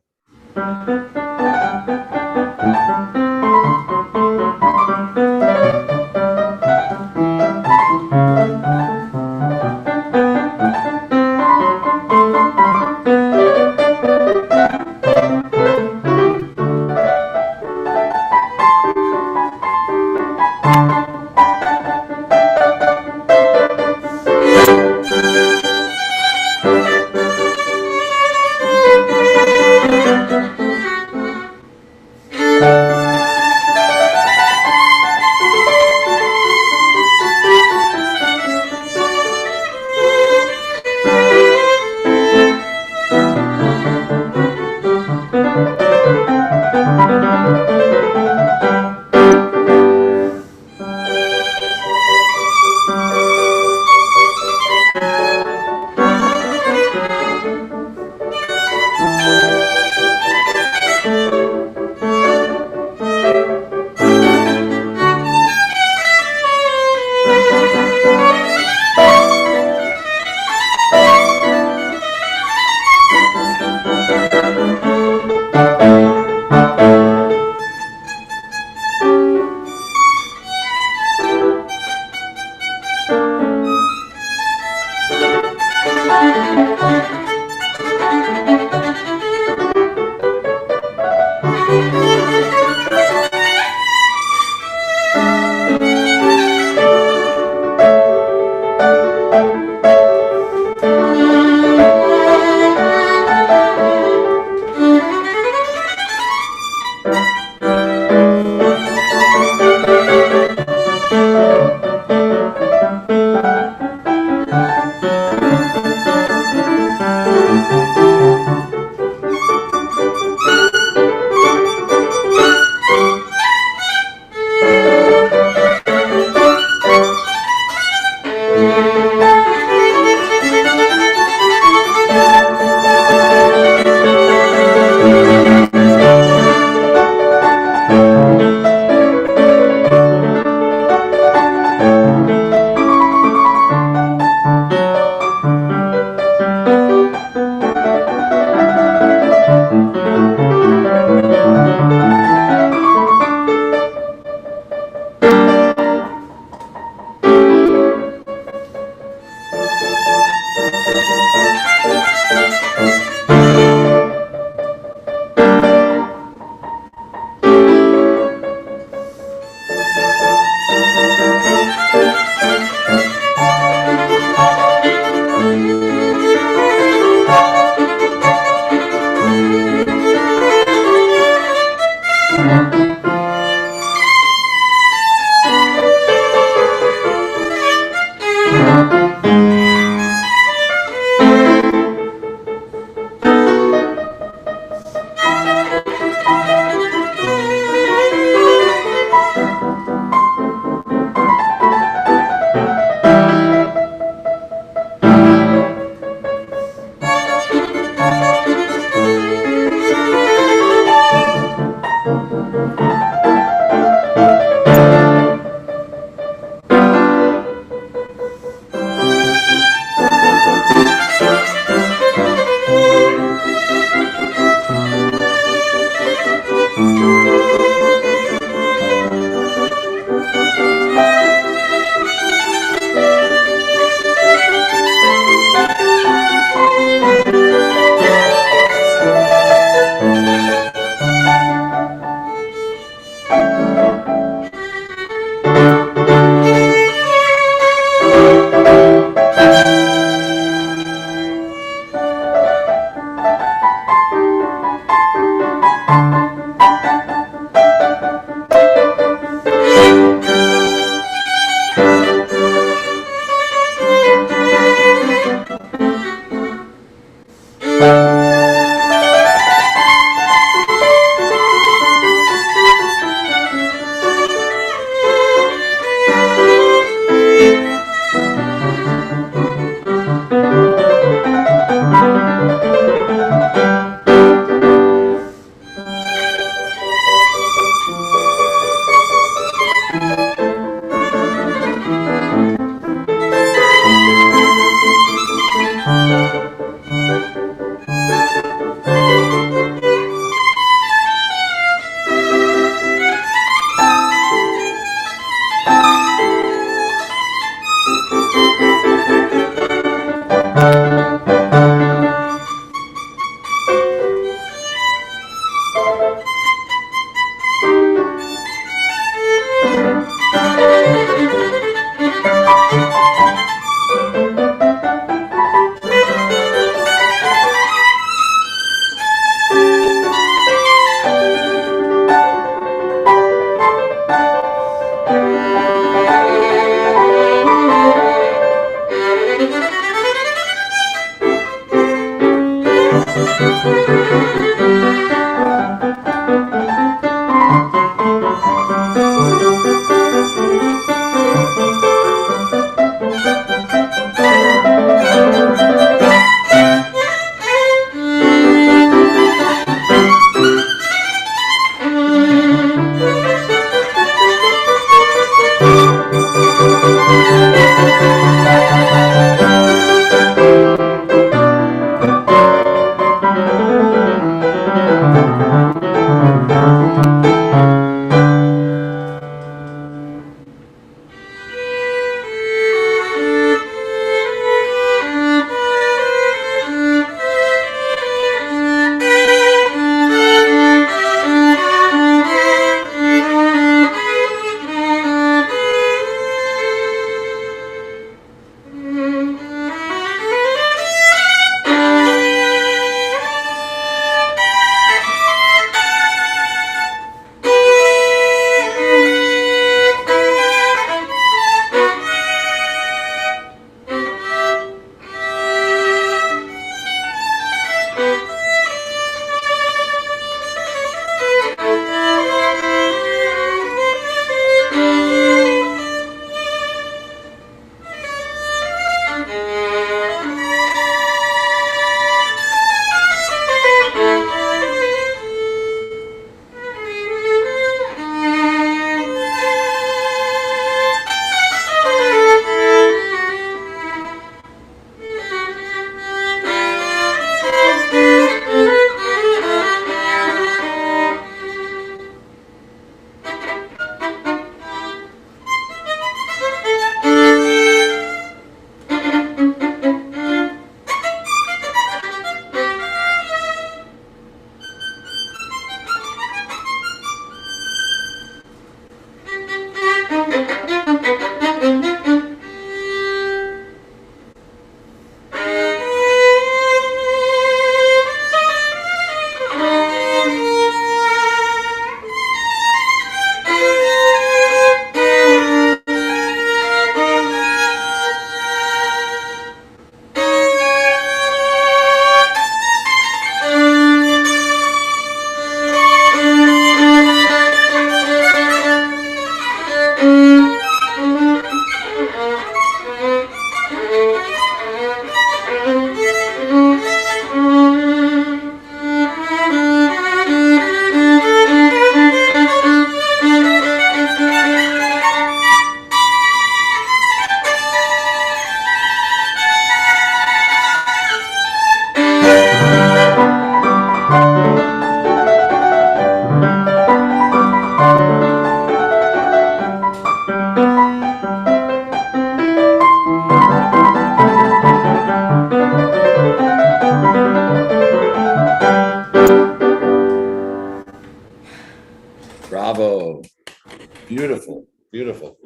Beautiful, beautiful.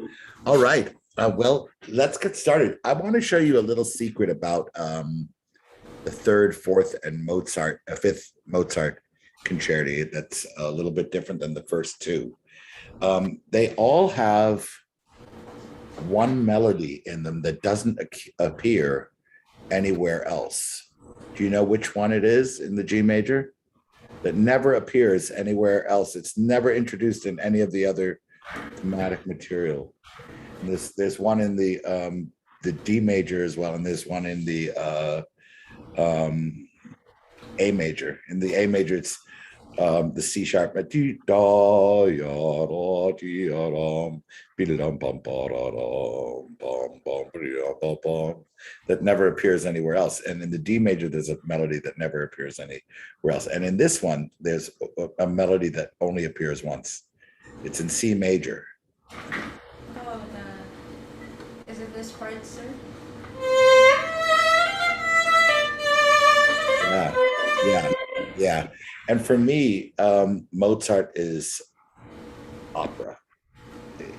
All right. Well, let's get started. I want to show you a little secret about the third, fourth, and fifth Mozart concerti. That's a little bit different than the first two. They all have one melody in them that doesn't appear anywhere else. Do you know which one it is in the G major? That never appears anywhere else. It's never introduced in any of the other thematic material. And there's one in the D major as well, and there's one in the A major. In the A major, it's the C sharp, that never appears anywhere else. And in the D major, there's a melody that never appears anywhere else. And in this one, there's a melody that only appears once. It's in C major. Oh, is it this part, sir? Yeah. And for me, Mozart is opera.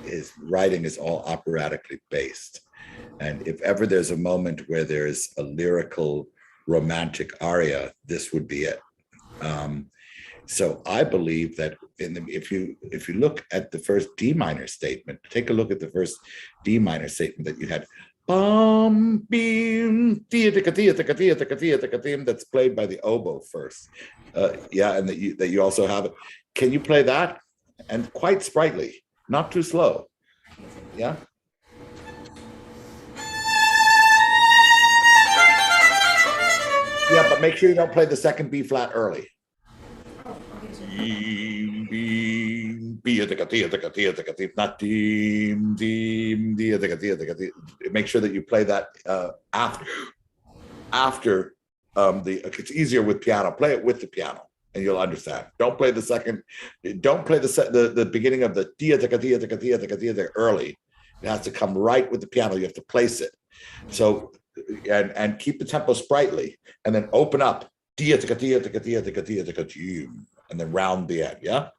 His writing is all operatically based. And if ever there's a moment where there's a lyrical romantic aria, this would be it. So I believe that if you look at the first D minor statement, take a look at the first D minor statement that you had. Bum, beam, that's played by the oboe first. And that you also have it. Can you play that? And quite sprightly, not too slow. Yeah. Yeah, but make sure you don't play the second B flat early. Not make sure that you play that after it's easier with piano. Play it with the piano and you'll understand. Don't play the second, don't play the beginning of the early. It has to come right with the piano. You have to place it. So and keep the tempo sprightly and then open up and then round the end, yeah?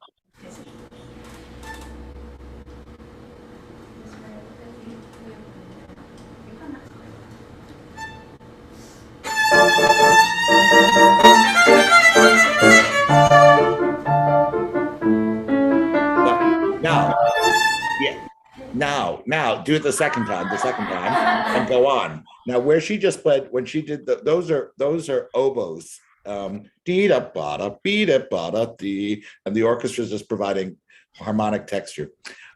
Now, do it the second time, and go on. Now, where she just played, when she did those are oboes. Dee da ba da, be da ba da dee, and the orchestra is just providing harmonic texture.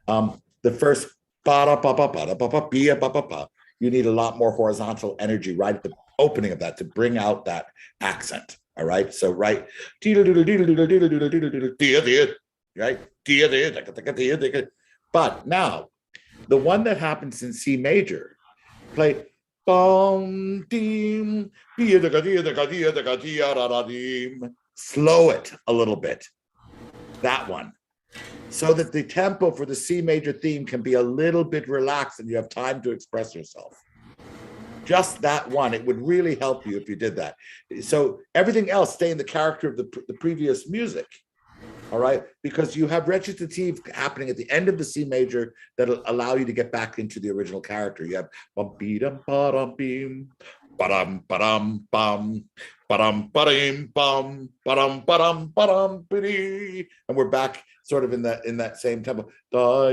The first ba da ba ba ba da ba ba be ba ba ba. You need a lot more horizontal energy right at the opening of that to bring out that accent. All right, so right, right, but now the one that happens in C major, play. Slow it a little bit, that one, so that the tempo for the C major theme can be a little bit relaxed and you have time to express yourself. Just that one, it would really help you if you did that. So everything else stay in the character of the previous music. All right, because you have recitative happening at the end of the C major that'll allow you to get back into the original character. You have bum beedum ba-dum beam, ba-dum ba-dum bum, ba-dum ba-dum bum, ba-dum ba-dum ba-dum biddy, and we're back sort of in that same tempo. So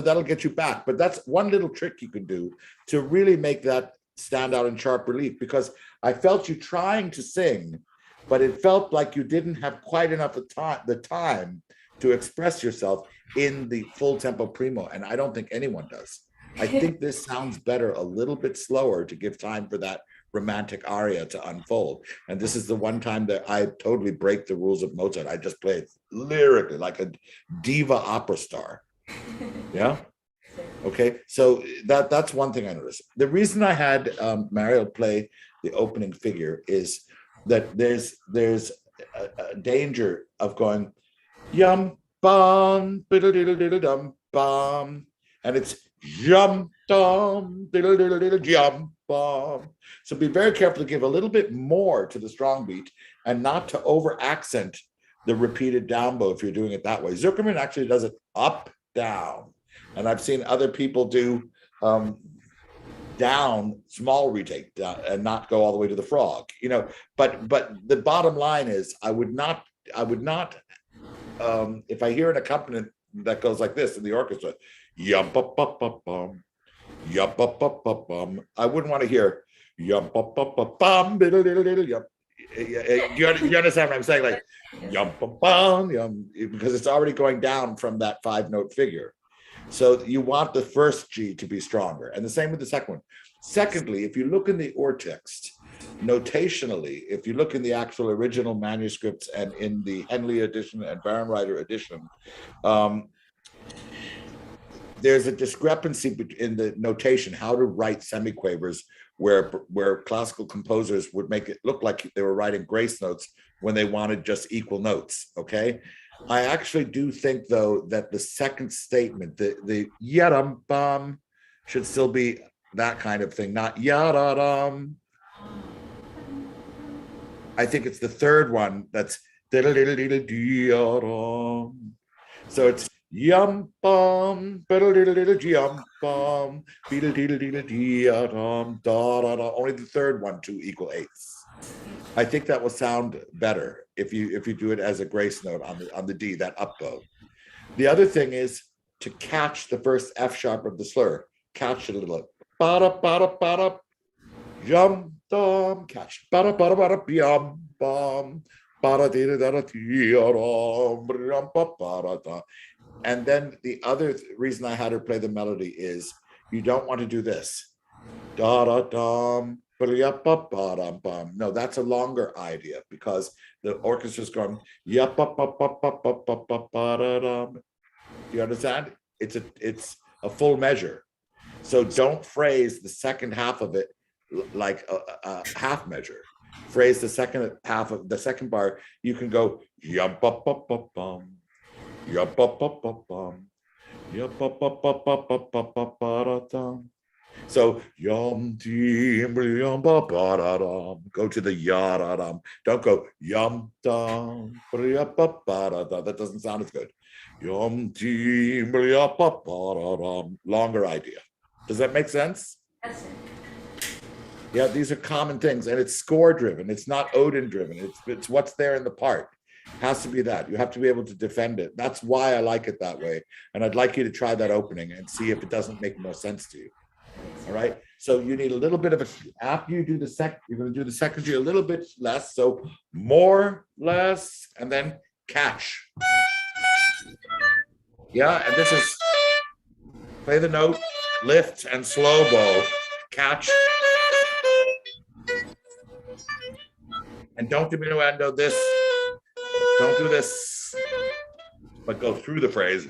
that'll get you back. But that's one little trick you can do to really make that stand out in sharp relief, because I felt you trying to sing, but it felt like you didn't have quite enough the time to express yourself in the full tempo primo, and I don't think anyone does. I think this sounds better a little bit slower to give time for that romantic aria to unfold. And this is the one time that I totally break the rules of Mozart. I just play it lyrically like a diva opera star. Yeah. Okay, so that's one thing I noticed. The reason I had Mario play the opening figure is that there's a danger of going yum bum diddle diddle diddle dum bum, and it's yum dum diddle diddle diddle yum bum. So be very careful to give a little bit more to the strong beat and not to over accent the repeated down bow if you're doing it that way. Zuckerman actually does it up, down. And I've seen other people do down, small retake down, and not go all the way to the frog, you know. But the bottom line is I would not if I hear an accompaniment that goes like this in the orchestra, yum up up up bum, yup up up up bum. I wouldn't want to hear yum up up up bum, diddle diddle diddle yum. You understand what I'm saying? Like yum bum bum yum, because it's already going down from that 5-note figure. So you want the first G to be stronger, and the same with the second one. Secondly, if you look in the Or text, notationally, if you look in the actual original manuscripts and in the Henley edition and Barenreiter edition, there's a discrepancy in the notation, how to write semiquavers, where classical composers would make it look like they were writing grace notes when they wanted just equal notes, okay? I actually do think, though, that the second statement, the yadam bum, should still be that kind of thing, not yadadam. I think it's the third one that's diddle-diddle-diddle-dee-yadam. So it's yum bum, yum bum, diddle-diddle-diddle-dee-yadam, da-da-da. Only the third one, 2 equal eighths. I think that will sound better if you do it as a grace note on the D, that up bow. The other thing is to catch the first F sharp of the slur. Catch it a little. Ba-da, ba-da, ba-da, yum, dum, catch. Ba-da, ba-da, ba-da, yum, bum, ba-da, da-da, da-da, da. And then the other reason I had her play the melody is you don't want to do this. Da-da-dum. No, that's a longer idea because the orchestra's going. You understand? It's a full measure. So don't phrase the second half of it like a half measure. Phrase the second half of the second bar. You can go yum up up up bum, yum up up up bum, yum up up up up up up up. So yum dim yum ba ba da dum. Go to the ya da dum. Don't go yum dum ba ba da da. That doesn't sound as good. Yum dim ba ba da dum. Longer idea. Does that make sense? That's it. Yeah, these are common things, and it's score driven. It's not Odin driven. It's what's there in the part. Has to be that. You have to be able to defend it. That's why I like it that way. And I'd like you to try that opening and see if it doesn't make more sense to you. All right. So you need a little bit of a, after you do the second, you're going to do the second G a little bit less. So more, less, and then catch. Yeah. And this is play the note, lift and slow bow, catch. And don't diminuendo this. Don't do this, but go through the phrase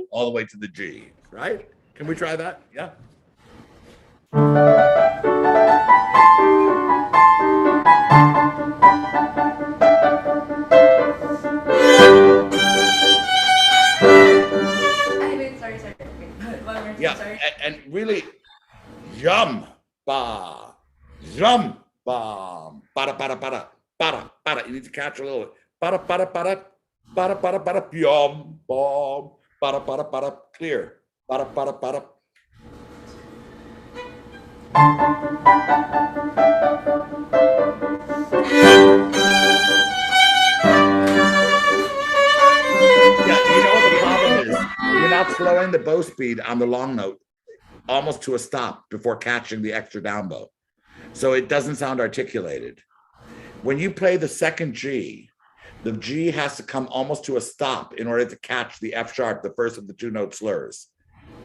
all the way to the G, right? Can we try that? Yeah. Wait, sorry. Wait, one more, Yeah, sorry. and really, yum, ba, yum, ba, para, para, para, para, para. You need to catch a little. Para, para, para, para, para, para, yum, bom, para, para, clear. Para, para. Yeah, you know what the problem is? You're not slowing the bow speed on the long note almost to a stop before catching the extra down bow. So it doesn't sound articulated. When you play the second G, the G has to come almost to a stop in order to catch the F sharp, the first of the 2-note slurs.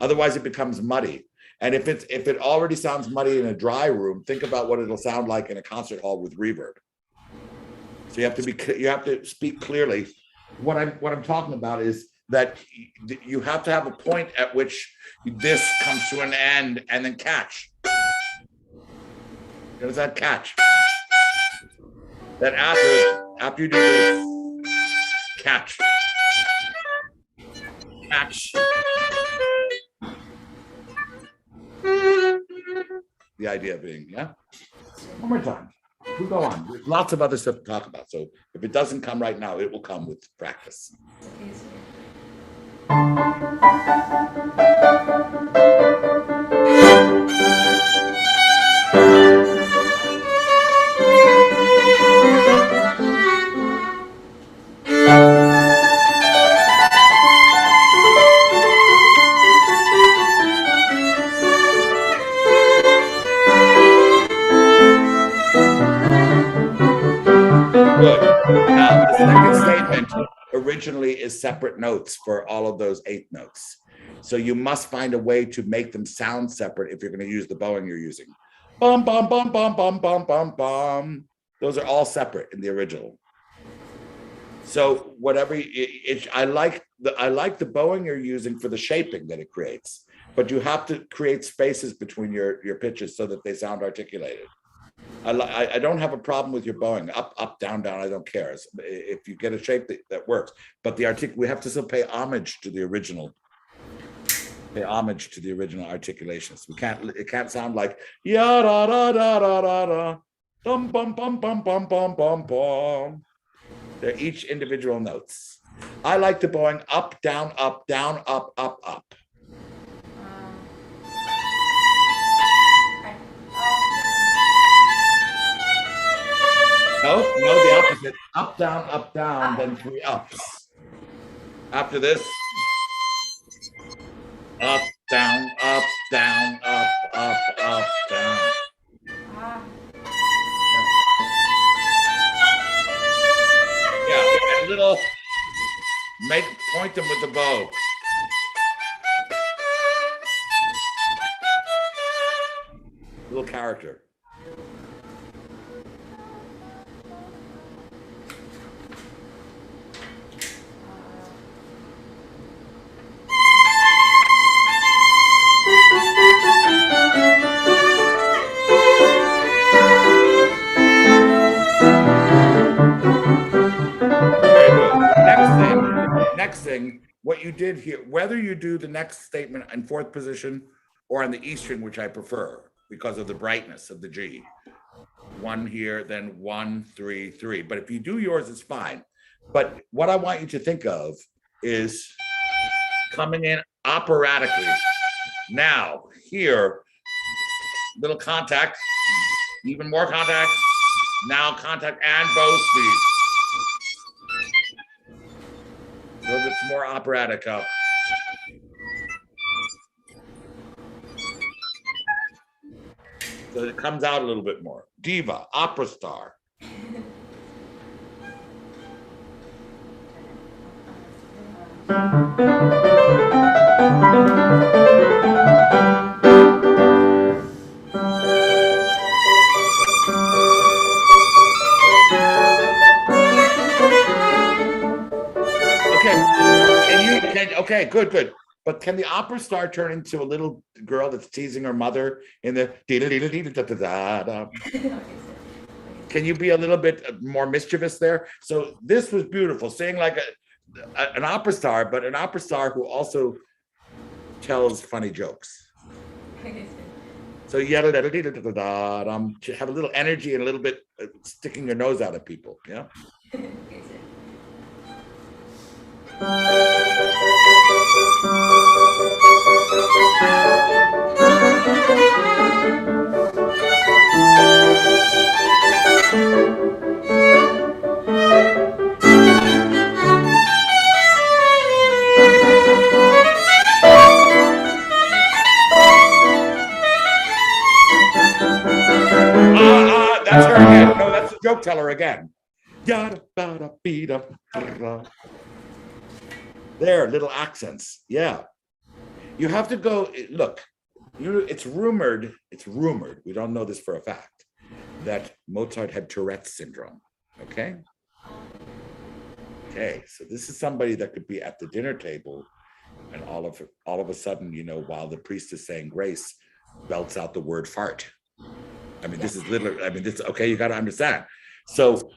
Otherwise, it becomes muddy. And if it already sounds muddy in a dry room, think about what it'll sound like in a concert hall with reverb. So you have to speak clearly. What I'm talking about is that you have to have a point at which this comes to an end and then catch. You understand? Catch. Then after you do this, catch. Catch. The idea being, yeah? One more time. We go on. There's lots of other stuff to talk about. So if it doesn't come right now, it will come with practice. Okay, sir. Good. Now, the second statement originally is separate notes for all of those 8 notes. So you must find a way to make them sound separate if you're going to use the bowing you're using. Bum, bum, bum, bum, bum, bum, bum, bum. Those are all separate in the original. So whatever I like the bowing you're using for the shaping that it creates, but you have to create spaces between your pitches so that they sound articulated. I don't have a problem with your bowing up, up, down, down. I don't care if you get a shape that works. But we have to still pay homage to the original. Pay homage to the original articulations. It can't sound like ya da da da da da da bum bum bum bum bum bum bum bum. They're each individual notes. I like the bowing up, down, up, down, up, up, up. No, the opposite. Up, down, then 3 ups. After this, up, down, up, down, up, up, up, down. Yeah, and a little, point them with the bow. Little character. Next thing, what you did here, whether you do the next statement in 4th position or on the E string, which I prefer because of the brightness of the G. 1 here, then 1, 3, 3. But if you do yours, it's fine. But what I want you to think of is coming in operatically. Now, here, little contact, even more contact. Now contact and bow speed. A little bit more operatic up. So it comes out a little bit more. Diva, opera star. Okay, good. But can the opera star turn into a little girl that's teasing her mother in the Can you be a little bit more mischievous there? So this was beautiful, saying like an opera star, but an opera star who also tells funny jokes. So you have a little energy and a little bit sticking your nose out at people. Yeah. That's her again. No, that's the joke teller again. There, little accents. Yeah. You have to go, look, it's rumored, we don't know this for a fact, that Mozart had Tourette's syndrome. Okay. Okay, so this is somebody that could be at the dinner table and all of a sudden, while the priest is saying grace, belts out the word fart. I mean, this is literally, okay, you got to understand. So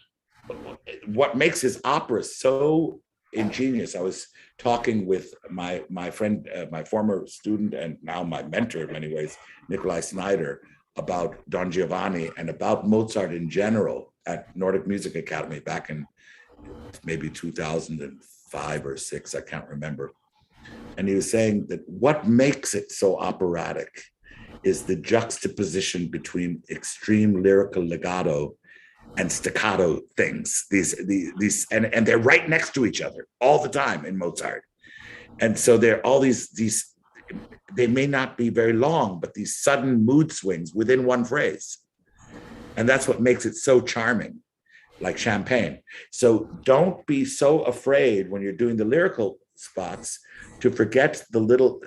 what makes his opera so ingenious, I was talking with my friend, my former student and now my mentor in many ways, Nikolai Snyder, about Don Giovanni and about Mozart in general at Nordic Music Academy back in maybe 2005 or 6, I can't remember. And he was saying that what makes it so operatic is the juxtaposition between extreme lyrical legato and staccato things. These and they're right next to each other all the time in Mozart. And so there are all these they may not be very long, but these sudden mood swings within one phrase. And that's what makes it so charming, like champagne. So don't be so afraid when you're doing the lyrical spots to forget the little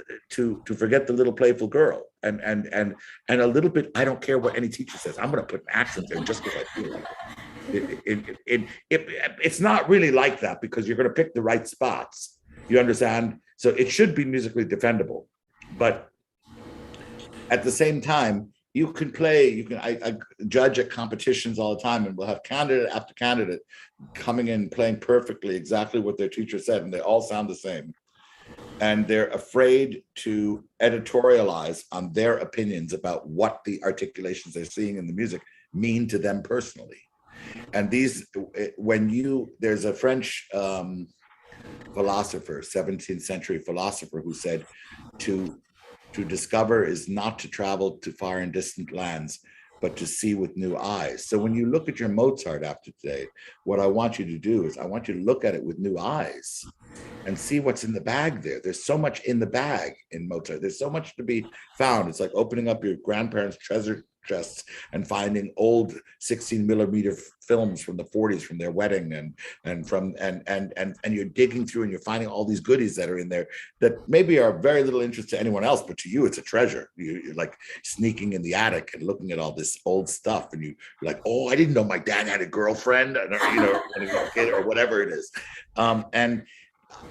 playful girl and a little bit. I don't care what any teacher says. I'm going to put an accent there just because I feel like it. It's not really like that because you're going to pick the right spots. You understand? So it should be musically defendable, but at the same time, you can play. I judge at competitions all the time, and we'll have candidate after candidate coming in playing perfectly exactly what their teacher said, and they all sound the same. And they're afraid to editorialize on their opinions about what the articulations they're seeing in the music mean to them personally. And there's a French philosopher, 17th century philosopher, who said to discover is not to travel to far and distant lands, but to see with new eyes. So when you look at your Mozart after today, what I want you to do is I want you to look at it with new eyes and see what's in the bag there. There's so much in the bag in Mozart. There's so much to be found. It's like opening up your grandparents' treasure chests and finding old 16 millimeter films from the 40s from their wedding and you're digging through and you're finding all these goodies that are in there that maybe are very little interest to anyone else, but to you it's a treasure. You're like sneaking in the attic and looking at all this old stuff and you're like, oh, I didn't know my dad had a girlfriend, or, when he was a kid or whatever it is. And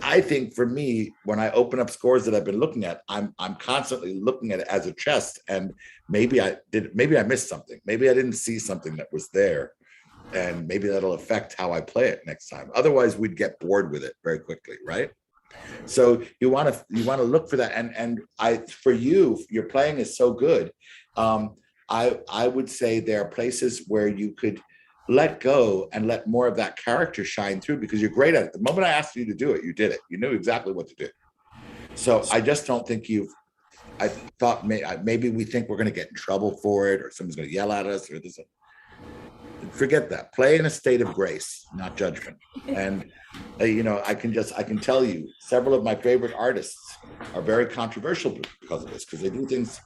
I think for me, when I open up scores that I've been looking at, I'm constantly looking at it as a chest, and maybe I missed something. Maybe I didn't see something that was there, and maybe that'll affect how I play it next time. Otherwise, we'd get bored with it very quickly, right? So you want to look for that, and for you, your playing is so good. I would say there are places where you could let go and let more of that character shine through because you're great at it. The moment I asked you to do it, you did it. You knew exactly what to do. So I just don't think I thought maybe we think we're going to get in trouble for it or someone's going to yell at us or this. Forget that. Play in a state of grace, not judgment. And I can tell you several of my favorite artists are very controversial because of this, because they do things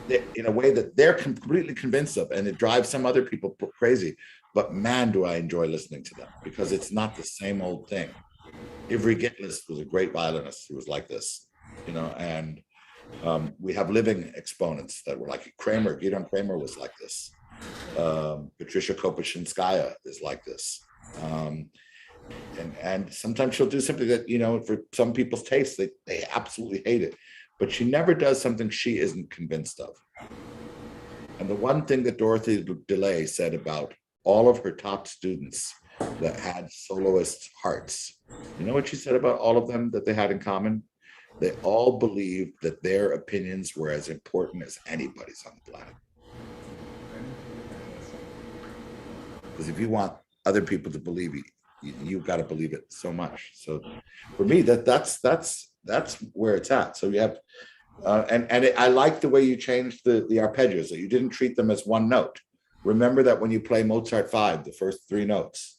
in a way that they're completely convinced of, and it drives some other people crazy. But man, do I enjoy listening to them because it's not the same old thing. Ivry Gitlis was a great violinist who was like this, and we have living exponents that were like Kramer. Gidon Kramer was like this. Patricia Kopachinskaya is like this. And sometimes she'll do something that, for some people's taste, they absolutely hate it. But she never does something she isn't convinced of. And the one thing that Dorothy DeLay said about all of her top students that had soloist hearts, you know what she said about all of them that they had in common? They all believed that their opinions were as important as anybody's on the planet. Because if you want other people to believe you've got to believe it so much. So for me, that's where it's at. So you have, I like the way you changed the arpeggios. That you didn't treat them as one note. Remember that when you play Mozart 5, the first 3 notes,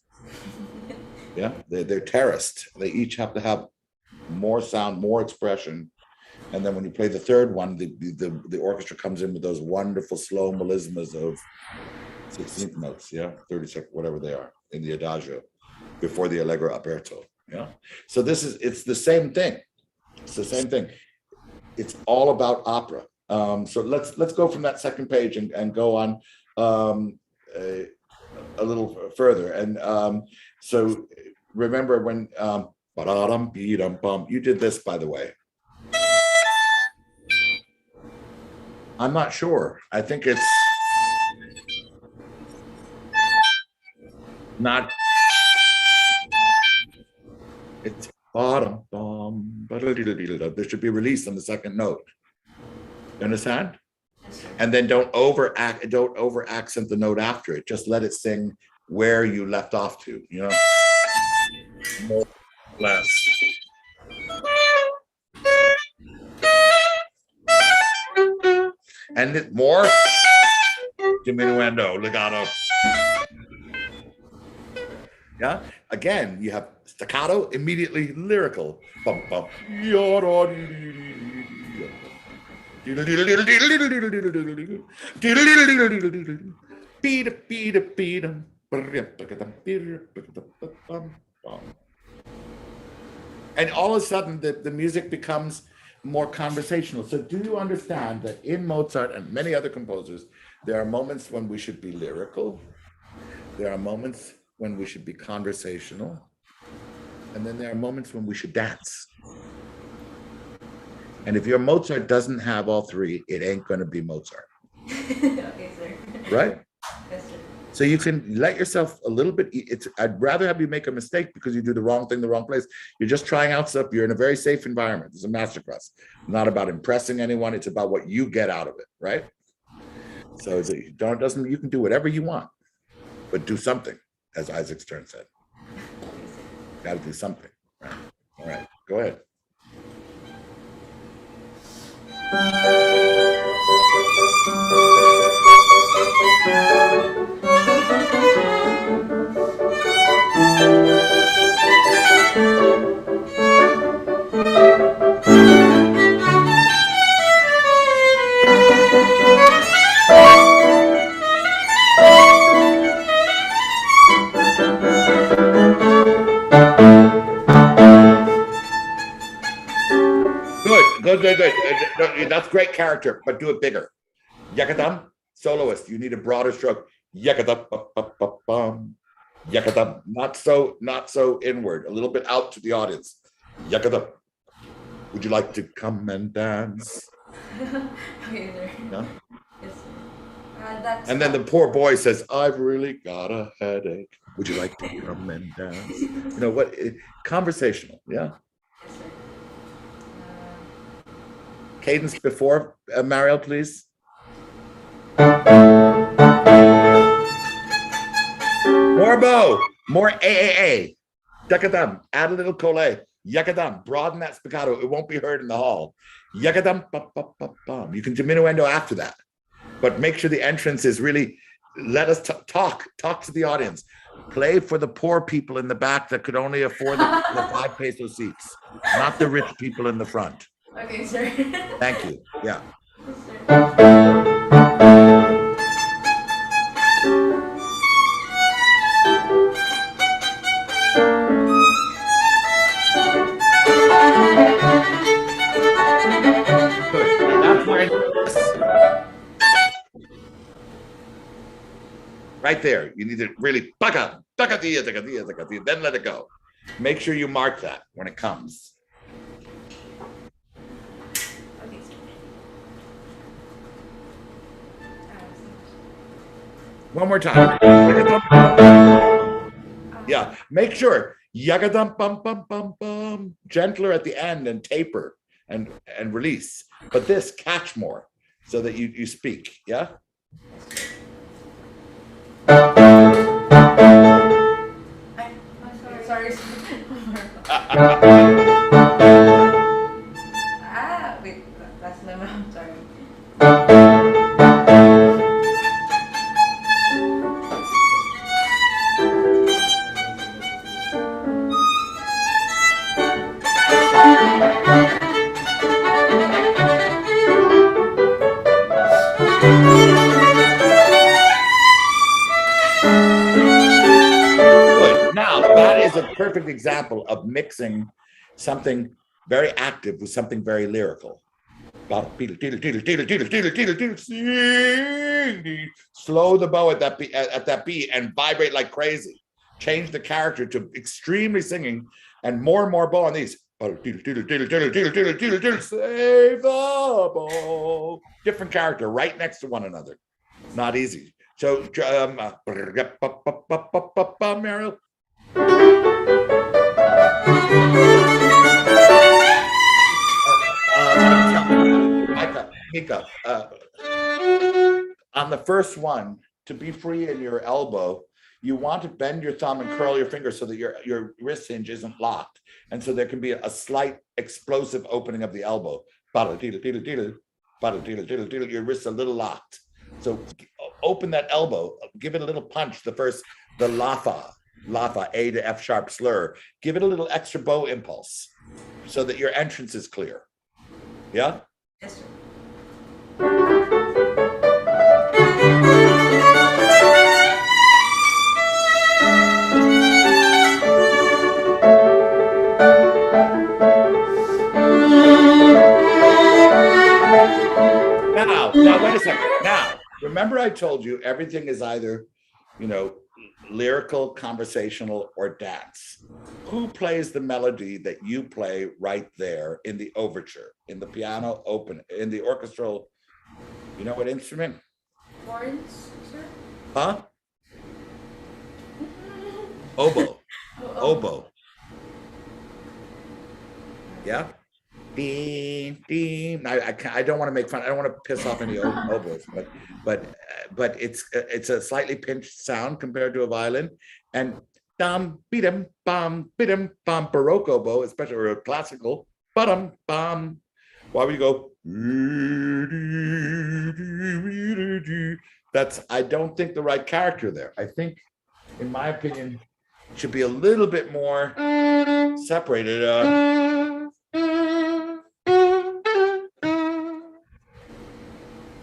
yeah, they're terraced. They each have to have more sound, more expression. And then when you play the third one, the orchestra comes in with those wonderful slow melismas of 16th notes, yeah, 32nd, whatever they are, in the adagio before the allegro aperto. Yeah. So it's the same thing. It's the same thing. It's all about opera. So let's go from that second page and go on a little further. And so remember when you did this, by the way. I'm not sure. I think it's not. It's bottom. There should be release on the second note. You understand? And then don't over accent the note after it. Just let it sing where you left off to, you know. More, less. And it, more diminuendo, legato. Yeah. Again, you have staccato, immediately lyrical. Bum, bum. And all of a sudden, the music becomes more conversational. So do you understand that in Mozart and many other composers, there are moments when we should be lyrical, there are moments when we should be conversational, and then there are moments when we should dance. And if your Mozart doesn't have all three, it ain't going to be Mozart. Okay, sir. Right? Yes, sir. So you can let yourself a little bit, I'd rather have you make a mistake because you do the wrong thing, the wrong place. You're just trying out stuff. You're in a very safe environment. It's a masterclass. Not about impressing anyone. It's about what you get out of it, right? So you can do whatever you want, but do something, as Isaac Stern said. Got to do something, right? All right, go ahead. Good. That's great character, but do it bigger. Yakadam, soloist, you need a broader stroke. Yakadam, yakadam, not so inward, a little bit out to the audience. Yakadam, would you like to come and dance? Okay, sir. No? Yes, sir. And then the poor boy says, I've really got a headache. Would you like to come and dance? You know what? Conversational, yeah? Yes, sir. Cadence before, Mariel, please. More bow, more AAA. Yakadam, add a little cole. Yakadam, broaden that spiccato. It won't be heard in the hall. Yakadam, bum. You can diminuendo after that. But make sure the entrance is really, let us talk to the audience. Play for the poor people in the back that could only afford the 5 peso seats, not the rich people in the front. Okay, sir. Thank you. Yeah. Yes, sir. Right there, you need to really then let it go. Make sure you mark that when it comes. Okay, sir. One more time. Yeah, make sure yagadum bum bum bum bum, gentler at the end and taper and release. But this catch more so that you speak. Yeah. Sorry. Wait, that's my mom. Sorry. Now, that is a perfect example of mixing something very active with something very lyrical. Slow the bow at that beat and vibrate like crazy. Change the character to extremely singing and more bow on these. Save the bow. Different character right next to one another. Not easy. So, Meryl. Mika, on the first one, to be free in your elbow, you want to bend your thumb and curl your finger so that your wrist hinge isn't locked. And so there can be a slight explosive opening of the elbow. Your wrist's a little locked. So open that elbow, give it a little punch. The lafa, A to F sharp slur. Give it a little extra bow impulse so that your entrance is clear. Yeah? Yes, sir. Now, wait a second. Now, remember I told you everything is either, lyrical, conversational, or dance. Who plays the melody that you play right there in the overture, in the piano open, in the orchestral, you know what instrument? Horns, sir? Huh? Oboe. Oboe. Yeah? Beam, beam. I don't want to make fun. I don't want to piss off any oboes, but it's a slightly pinched sound compared to a violin. And dum, beatum, bum, Baroque oboe, especially or a classical, bum, bum. Why would you go? That's, I don't think, the right character there. I think, in my opinion, it should be a little bit more separated.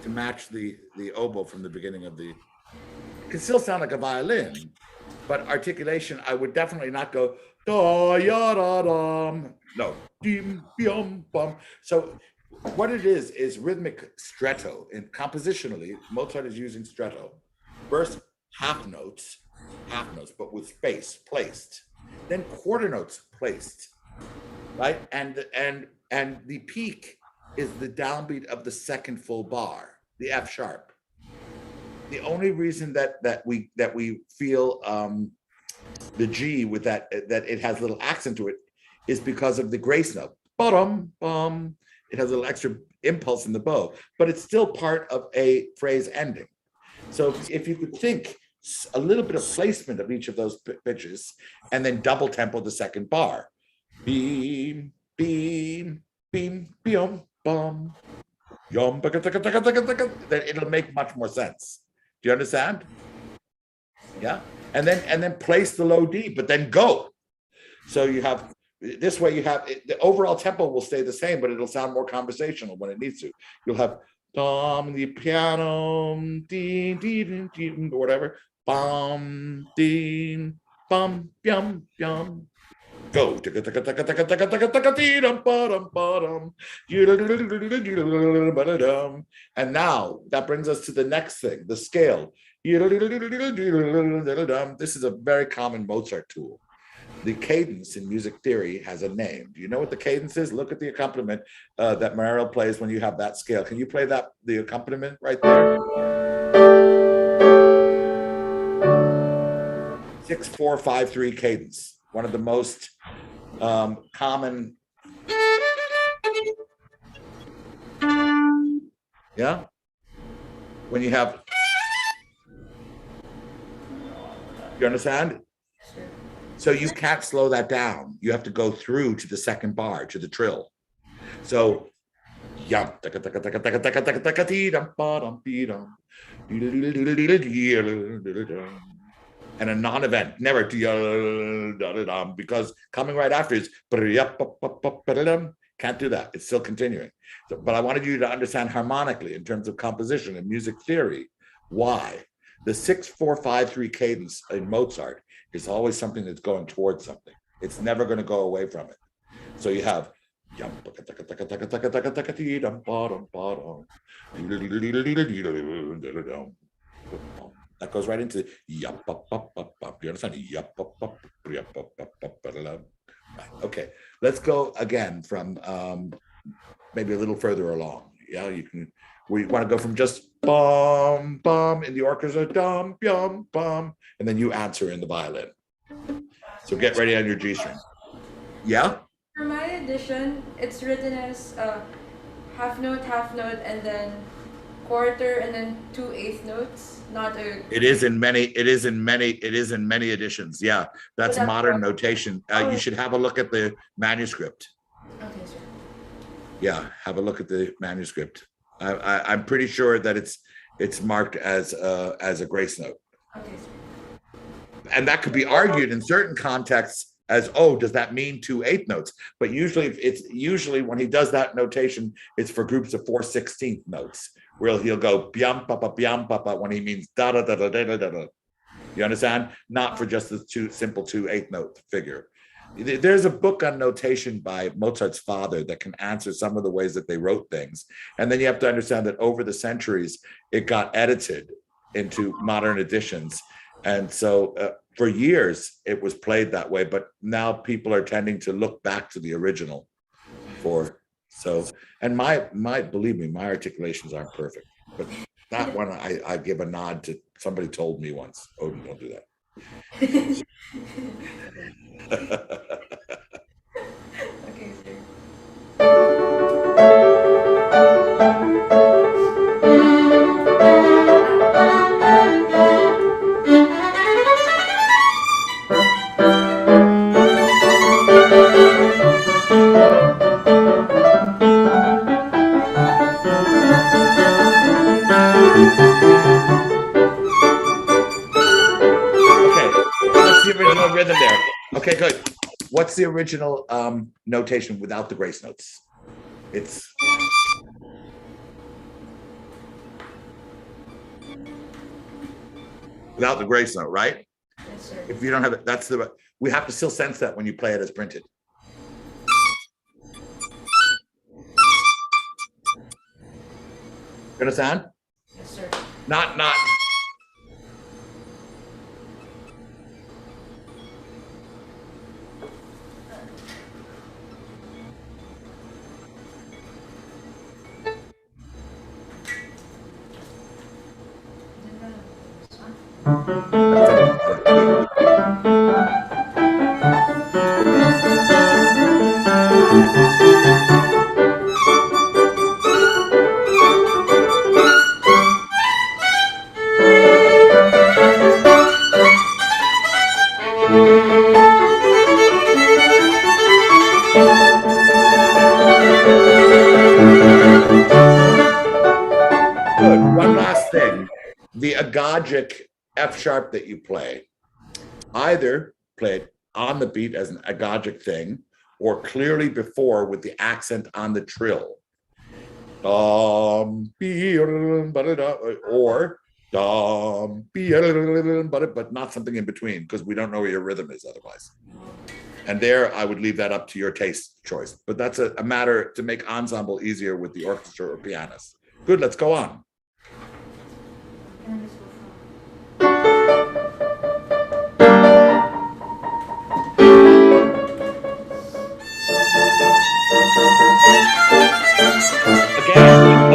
To match the oboe from the beginning of the, it can still sound like a violin, but articulation, I would definitely not go da ya da dum. No, dim bum bum. So what it is rhythmic stretto. And compositionally, Mozart is using stretto. First, half notes, but with space placed. Then quarter notes placed, right? And the peak is the downbeat of the second full bar, the F sharp. The only reason that we feel the G with that it has a little accent to it is because of the grace note. Bottom, bum. It has a little extra impulse in the bow, but it's still part of a phrase ending. So if you could think a little bit of placement of each of those pitches, and then double tempo the second bar. Beam, beam, beam, beam, bum. Yum, then it'll make much more sense. Do you understand? Yeah. And then place the low D, but then go. So you have this way, you have the overall tempo will stay the same, but it'll sound more conversational when it needs to. You'll have dum the piano, dee dee dee or whatever, bum dee bum yum yum. Go. And now that brings us to the next thing, the scale. This is a very common Mozart tool. The cadence in music theory has a name. Do you know what the cadence is? Look at the accompaniment that Mariel plays when you have that scale. Can you play the accompaniment right there? 6-4-5-3 cadence. One of the most common. Yeah. When you have. You understand? So you can't slow that down. You have to go through to the second bar, to the trill. So yum, and a non-event, never because coming right after is can't do that. It's still continuing. So, but I wanted you to understand harmonically in terms of composition and music theory why the 6-4-5-3 cadence in Mozart is always something that's going towards something. It's never going to go away from it. So you have that goes right into you understand? Okay, let's go again from maybe a little further along. Yeah, you can. We want to go from just bum bum in the orchestra, dum bum bum, and then you answer in the violin. So get ready on your G string. Yeah. For my edition, it's written as half note, and then quarter and then 2/8 notes, not a. It is in many editions. Yeah, that's But modern notation. You should have a look at the manuscript. Okay, sir. Yeah, have a look at the manuscript. I'm pretty sure that it's marked as a grace note. Okay, sir. And that could be argued in certain contexts as, oh, does that mean 2/8 notes? But usually when he does that notation, it's for groups of 4/16 notes, where he'll go biam papa when he means da da da da da da da. You understand? Not for just the simple 2/8 note figure. There's a book on notation by Mozart's father that can answer some of the ways that they wrote things. And then you have to understand that over the centuries, it got edited into modern editions. And so for years, it was played that way. But now people are tending to look back to the original and believe me, my articulations aren't perfect. But that one, I give a nod to, somebody told me once, Odin, don't do that. Okay, sir. What's the original rhythm there? Okay, good. What's the original notation without the grace notes? It's without the grace note, right? Yes, sir. If you don't have it, we have to still sense that when you play it as printed. You understand? Yes, sir. Not. One last thing, the agogic F sharp that you play, either play it on the beat as an agogic thing, or clearly before with the accent on the trill. Or but not something in between, because we don't know where your rhythm is otherwise. And there, I would leave that up to your taste choice. But that's a matter to make ensemble easier with the orchestra or pianist. Good, let's go on.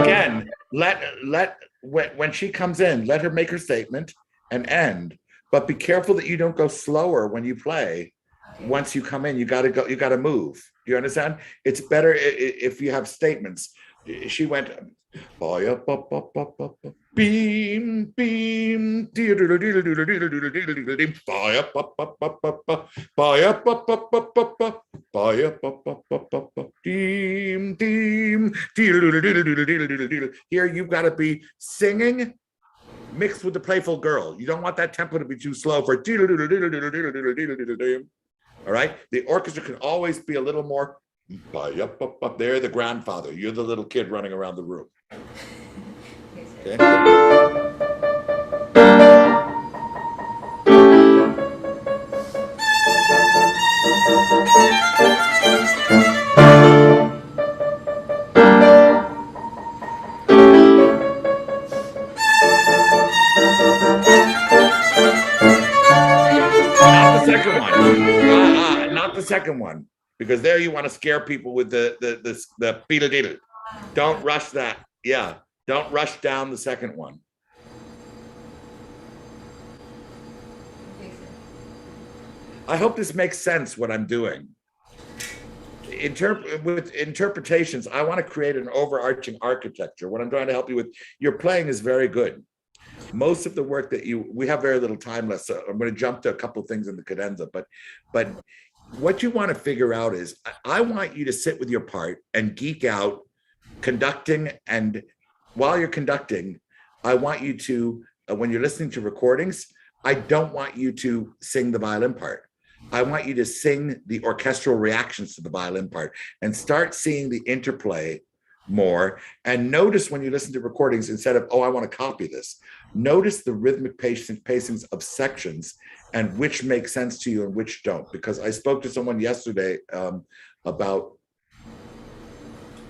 Again, when she comes in, let her make her statement and end. But be careful that you don't go slower when you play. Once you come in, you got to move. Do you understand? It's better if you have statements. She went beam beam here you've got to be singing mixed with the playful girl. You don't want that tempo to be too slow for all right. The orchestra can always be a little more. They're the grandfather. You're the little kid running around the room. Okay. Not the second one, because there you want to scare people with the beetle. Don't rush that. Yeah, don't rush down the second one. I hope this makes sense what I'm doing. with interpretations, I want to create an overarching architecture. What I'm trying to help you with, your playing is very good. Most of the work that we have very little time left, so I'm going to jump to a couple of things in the cadenza, but what you want to figure out is, I want you to sit with your part and geek out conducting, and while you're conducting, I want you to, when you're listening to recordings, I don't want you to sing the violin part. I want you to sing the orchestral reactions to the violin part and start seeing the interplay more. And notice when you listen to recordings, instead of, oh, I want to copy this, notice the rhythmic pacings of sections and which make sense to you and which don't. Because I spoke to someone yesterday about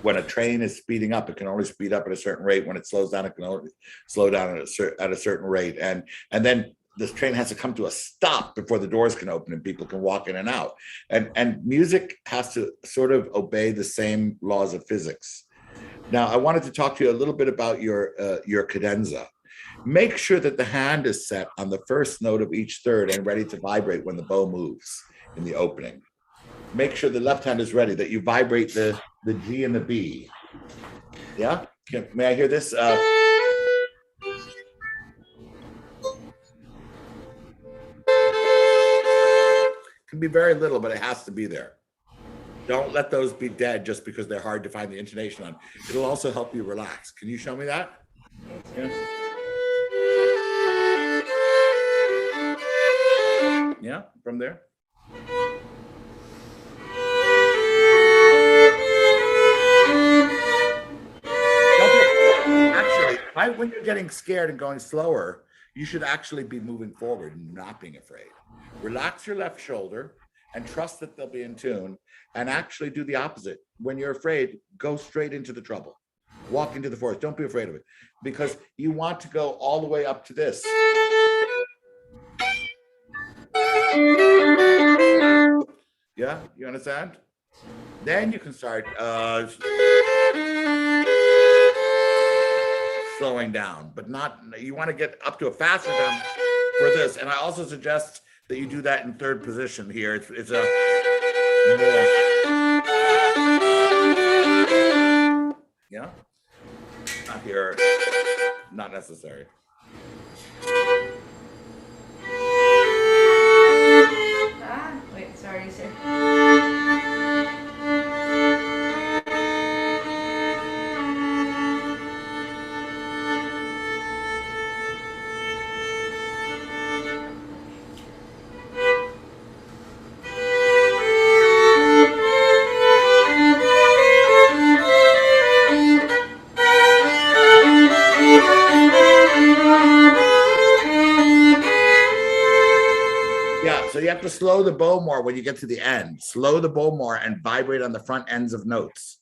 when a train is speeding up, it can only speed up at a certain rate. When it slows down, it can only slow down at a certain rate. And then this train has to come to a stop before the doors can open and people can walk in and out. And music has to sort of obey the same laws of physics. Now, I wanted to talk to you a little bit about your cadenza. Make sure that the hand is set on the first note of each third and ready to vibrate when the bow moves in the opening. Make sure the left hand is ready, that you vibrate the G and the B. Yeah? May I hear this? Can be very little, but it has to be there. Don't let those be dead just because they're hard to find the intonation on. It'll also help you relax. Can you show me that? Yeah. Yeah, from there. Actually, when you're getting scared and going slower, you should actually be moving forward and not being afraid. Relax your left shoulder and trust that they'll be in tune, and actually do the opposite. When you're afraid, go straight into the trouble. Walk into the forest. Don't be afraid of it, because you want to go all the way up to this. Yeah, you understand? Then you can start slowing down, but not, you want to get up to a faster down for this. And I also suggest that you do that in third position here. It's a yeah, not here, not necessary. Wait, sorry, sir. So you have to slow the bow more when you get to the end. Slow the bow more and vibrate on the front ends of notes.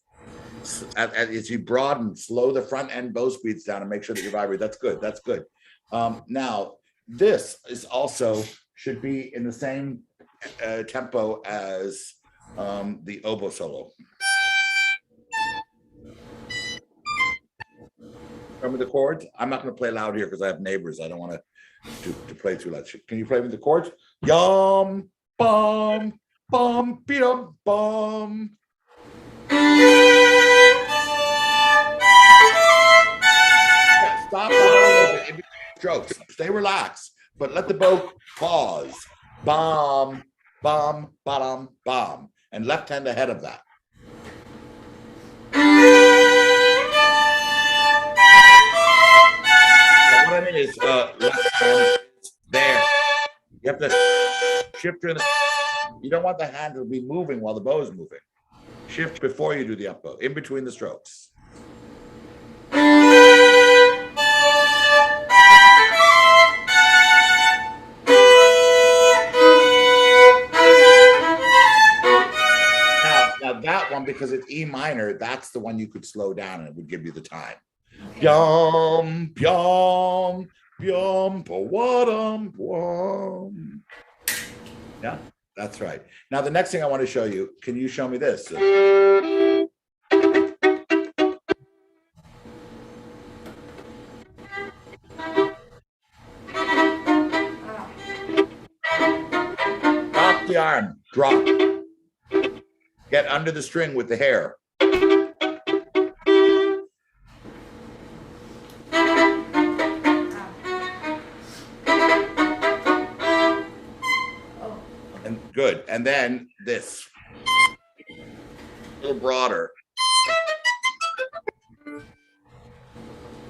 As you broaden, slow the front end bow speeds down and make sure that you vibrate. That's good. That's good. Now, this is also should be in the same tempo as the oboe solo. Remember the chords? I'm not going to play loud here because I have neighbors. I don't want to play too loud. Can you play me the chords? Yum, bum, bum, beat-um, bum. Yeah, stop the bow in between strokes. Stay relaxed, but let the bow pause. Bum, bum, bottom, bum. And left hand ahead of that. So what I mean is left hand there. You have to shift your, you don't want the hand to be moving while the bow is moving. Shift before you do the up bow, in between the strokes. Now that one, because it's E minor, that's the one you could slow down and it would give you the time. Yum, yum, yum, ba-wa-dum, wum. Yeah, that's right. Now, the next thing I want to show you, can you show me this? Drop the arm, drop. Get under the string with the hair. Oh. And good. And then this. A little broader.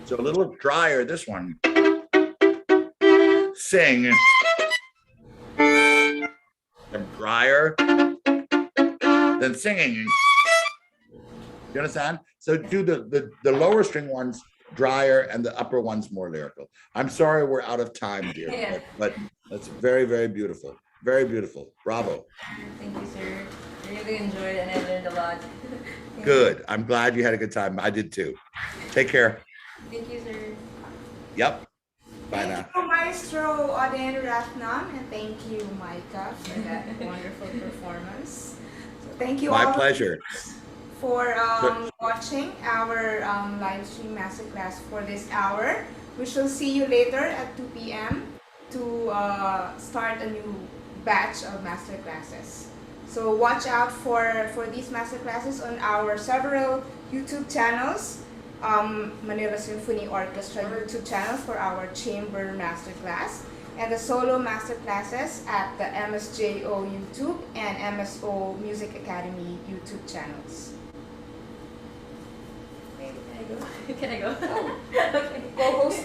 So a little drier, this one. Sing. And drier. Then singing. You understand? So do the lower string ones drier and the upper ones more lyrical. I'm sorry we're out of time, dear, Yeah. but that's very, very beautiful. Very beautiful. Bravo. Thank you, sir. I really enjoyed it and I learned a lot. Good. I'm glad you had a good time. I did too. Take care. Thank you, sir. Yep. Bye now. Thank you, Maestro Odin Ratnam, and thank you, Micah, for that wonderful performance. So thank you My all pleasure. for watching our live stream masterclass for this hour. We shall see you later at 2 p.m. to start a new batch of masterclasses. So watch out for these masterclasses on our several YouTube channels. Manila Symphony Orchestra YouTube channel for our chamber masterclass, and the solo masterclasses at the MSJO YouTube and MSO Music Academy YouTube channels. Wait, can I go? Can I go? Oh. Okay. Co-host